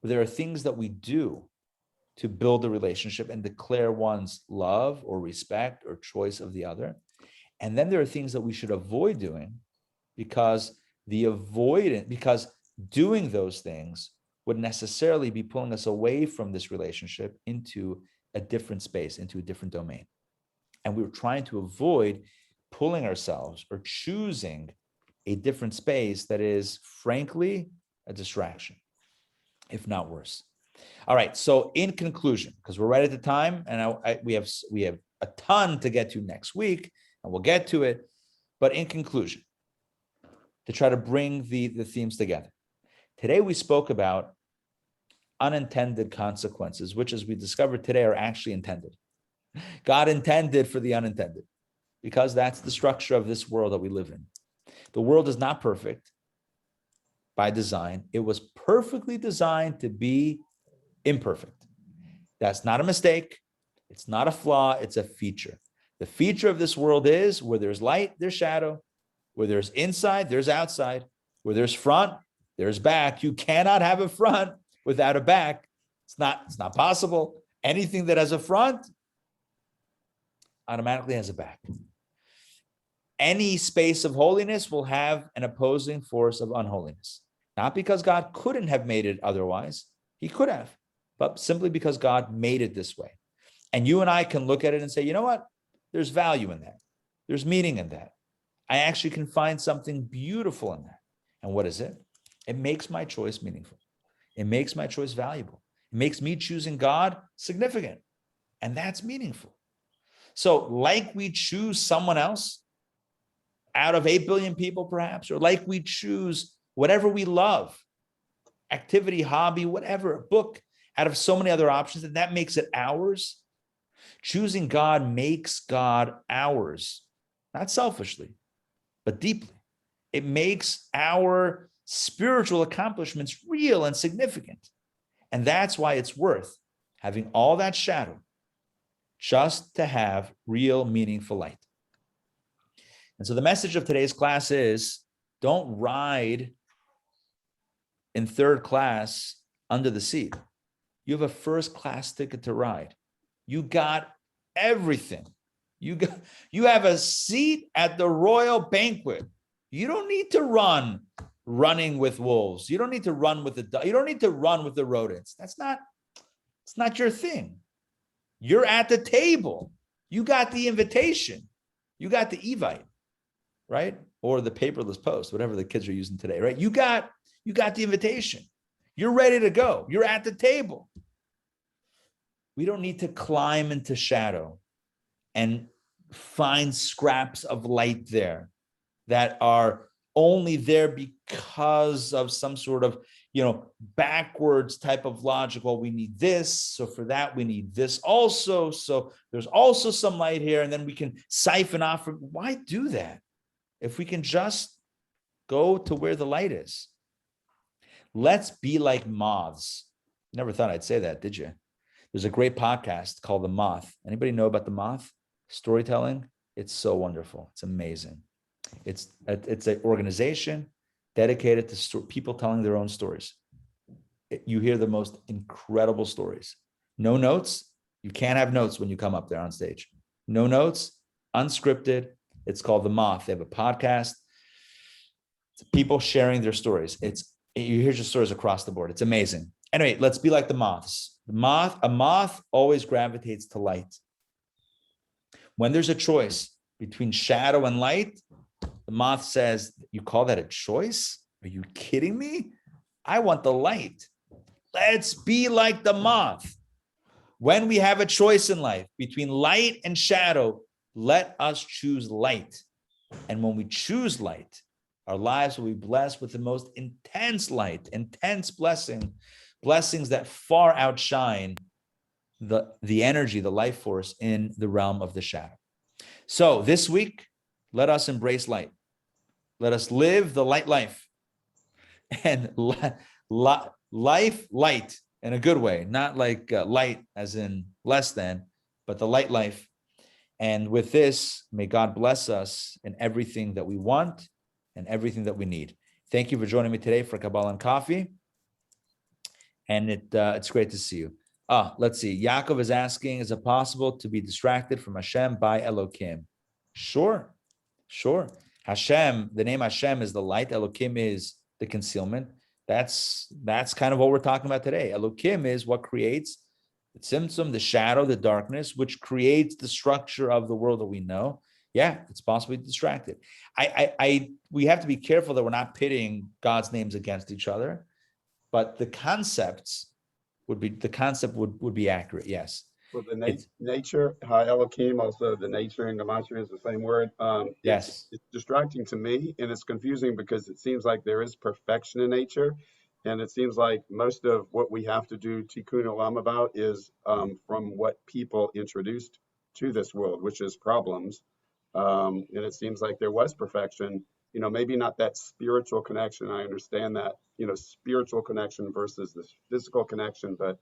[SPEAKER 1] where there are things that we do to build a relationship and declare one's love or respect or choice of the other. And then there are things that we should avoid doing because doing those things would necessarily be pulling us away from this relationship into a different space, into a different domain. And we were trying to avoid pulling ourselves or choosing a different space that is frankly a distraction, if not worse. All right. So in conclusion, because we're right at the time, and we have a ton to get to next week, and we'll get to it. But in conclusion, to try to bring the themes together. Today we spoke about unintended consequences, which, as we discovered today, are actually intended. God intended for the unintended, because that's the structure of this world that we live in. The world is not perfect by design. It was perfectly designed to be imperfect. That's not a mistake. It's not a flaw. It's a feature. The feature of this world is where there's light, there's shadow. Where there's inside, there's outside. Where there's front, there's back. You cannot have a front without a back. It's not possible. Anything that has a front automatically has a back. Any space of holiness will have an opposing force of unholiness. Not because God couldn't have made it otherwise. He could have, but simply because God made it this way. And you and I can look at it and say, you know what? There's value in that. There's meaning in that. I actually can find something beautiful in that. And what is it? It makes my choice meaningful. It makes my choice valuable. It makes me choosing God significant. And that's meaningful. So like we choose someone else out of 8 billion people perhaps, or like we choose whatever we love, activity, hobby, whatever, a book, out of so many other options, and that makes it ours. Choosing God makes God ours, not selfishly, but deeply. It makes our spiritual accomplishments real and significant. And that's why it's worth having all that shadow just to have real, meaningful light. And so the message of today's class is, don't ride in third class under the seat. You have a first class ticket to ride. You got everything. You have a seat at the royal banquet. You don't need to run running with wolves. You don't need to run with you don't need to run with the rodents. It's not your thing. You're at the table. You got the invitation. You got the Evite, right? Or the paperless post, whatever the kids are using today, right? You got the invitation. You're ready to go. You're at the table. We don't need to climb into shadow and find scraps of light there that are only there because of some sort of, backwards type of logic. Well, we need this. So for that, we need this also. So there's also some light here. And then we can siphon off from. Why do that? If we can just go to where the light is. Let's be like moths. Never thought I'd say that, did you? There's a great podcast called The Moth. Anybody know about The Moth? Storytelling. It's so wonderful. It's amazing. It's an organization dedicated to people telling their own stories. You hear the most incredible stories. No notes. You can't have notes when you come up there on stage. No notes, unscripted. It's called The Moth. They have a podcast. It's people sharing their stories. You hear just stories across the board. It's amazing. Anyway, let's be like the moths. A moth always gravitates to light. When there's a choice between shadow and light, the moth says, you call that a choice? Are you kidding me? I want the light. Let's be like the moth. When we have a choice in life between light and shadow, let us choose light. And when we choose light, our lives will be blessed with the most intense light, intense blessings that far outshine the energy, the life force in the realm of the shadow. So this week, let us embrace light. Let us live the light life. And life, light, in a good way, not like light as in less than, but the light life. And with this, may God bless us in everything that we want and everything that we need. Thank you for joining me today for Kabbalah and Coffee. And it's great to see you. Let's see. Yaakov is asking, is it possible to be distracted from Hashem by Elokim? Sure. Hashem, the name Hashem is the light. Elokim is the concealment. That's kind of what we're talking about today. Elokim is what creates the symptom, the shadow, the darkness, which creates the structure of the world that we know. Yeah, it's possible to be distracted. We have to be careful that we're not pitting God's names against each other, but the concept would be accurate. Yes.
[SPEAKER 2] Well, the nature, Elohim, also the nature in Gematria is the same word.
[SPEAKER 1] Yes.
[SPEAKER 2] It's distracting to me, and it's confusing because it seems like there is perfection in nature, and it seems like most of what we have to do tikkun olam about is from what people introduced to this world, which is problems. And it seems like there was perfection, maybe not that spiritual connection. I understand that, spiritual connection versus the physical connection, but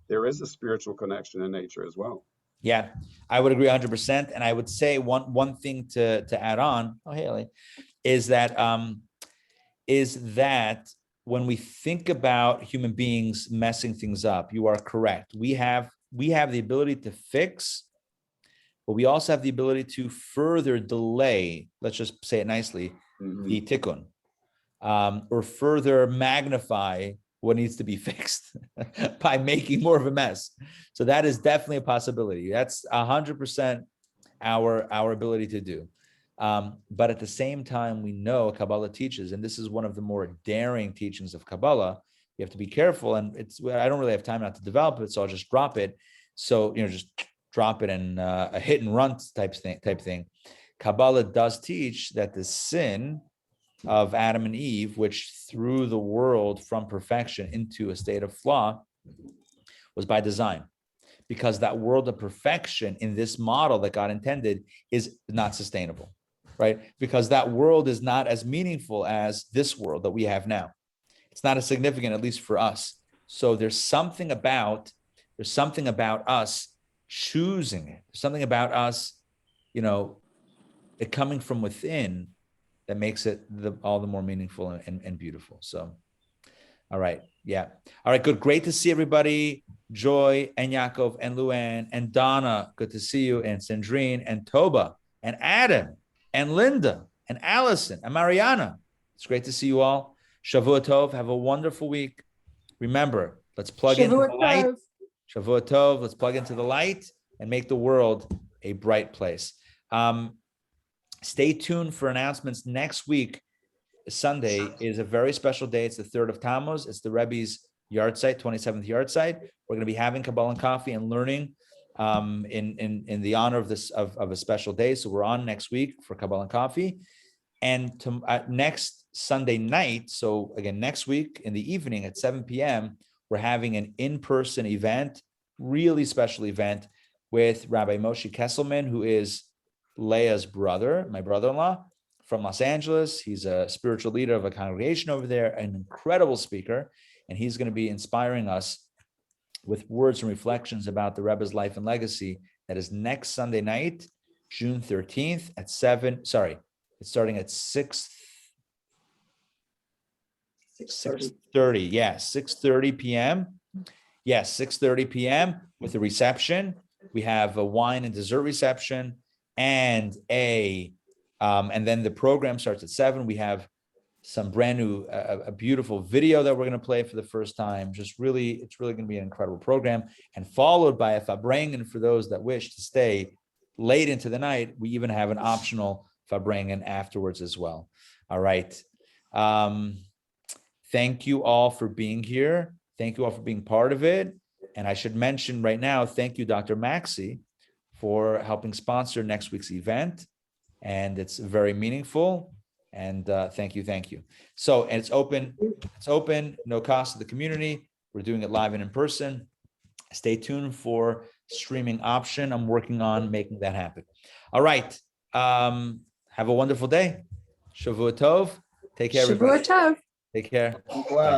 [SPEAKER 2] there is a spiritual connection in nature as well.
[SPEAKER 1] Yeah, I would agree 100%. And I would say one thing to add on, Haley, is that when we think about human beings messing things up, you are correct. We have the ability to fix, but we also have the ability to further delay, let's just say it nicely, the tikkun, or further magnify what needs to be fixed by making more of a mess. So that is definitely a possibility. That's 100% our ability to do. But at the same time, we know Kabbalah teaches, and this is one of the more daring teachings of Kabbalah. You have to be careful, and I don't really have time now to develop it, so I'll just drop it. So just drop it and a hit and run type thing. Kabbalah does teach that the sin of Adam and Eve, which threw the world from perfection into a state of flaw, was by design, because that world of perfection in this model that God intended is not sustainable, right? Because that world is not as meaningful as this world that we have now. It's not as significant, at least for us. So there's something about us choosing it. There's something about us, it coming from within that makes it all the more meaningful and beautiful. So, all right. Yeah. All right. Good. Great to see everybody. Joy and Yaakov and Luann and Donna. Good to see you. And Sandrine and Toba and Adam and Linda and Allison and Mariana. It's great to see you all. Shavua Tov. Have a wonderful week. Remember, let's plug into the light. Shavua Tov. Let's plug into the light and make the world a bright place. Stay tuned for announcements next week. Sunday is a very special day. It's the 3rd of Tammuz. It's the Rebbe's yard site, 27th yard site. We're going to be having Kabbalah and Coffee and learning in the honor of this of a special day. So we're on next week for Kabbalah and Coffee, and next Sunday night. So again, next week in the evening at 7 p.m. we're having an in-person event, really special event with Rabbi Moshe Kesselman, who is Leah's brother, my brother-in-law from Los Angeles. He's a spiritual leader of a congregation over there, an incredible speaker, and he's going to be inspiring us with words and reflections about the Rebbe's life and legacy. That is next Sunday night, June 13th at 7. Sorry, it's starting at 6:30. Yeah, 6:30 p.m. Yes, 6:30 p.m. with a reception. We have a wine and dessert reception. And then the program starts at 7. We have some brand new, a beautiful video that we're going to play for the first time. It's really going to be an incredible program. And followed by a Farbrengen for those that wish to stay late into the night. We even have an optional Farbrengen afterwards as well. All right. Thank you all for being here. Thank you all for being part of it. And I should mention right now, thank you, Dr. Maxey, for helping sponsor next week's event. And it's very meaningful. And thank you. So, and it's open, no cost to the community. We're doing it live and in person. Stay tuned for streaming option. I'm working on making that happen. All right. Have a wonderful day. Shavua Tov. Take care, everybody.
[SPEAKER 3] Shavua Tov.
[SPEAKER 1] Take care.
[SPEAKER 2] Wow.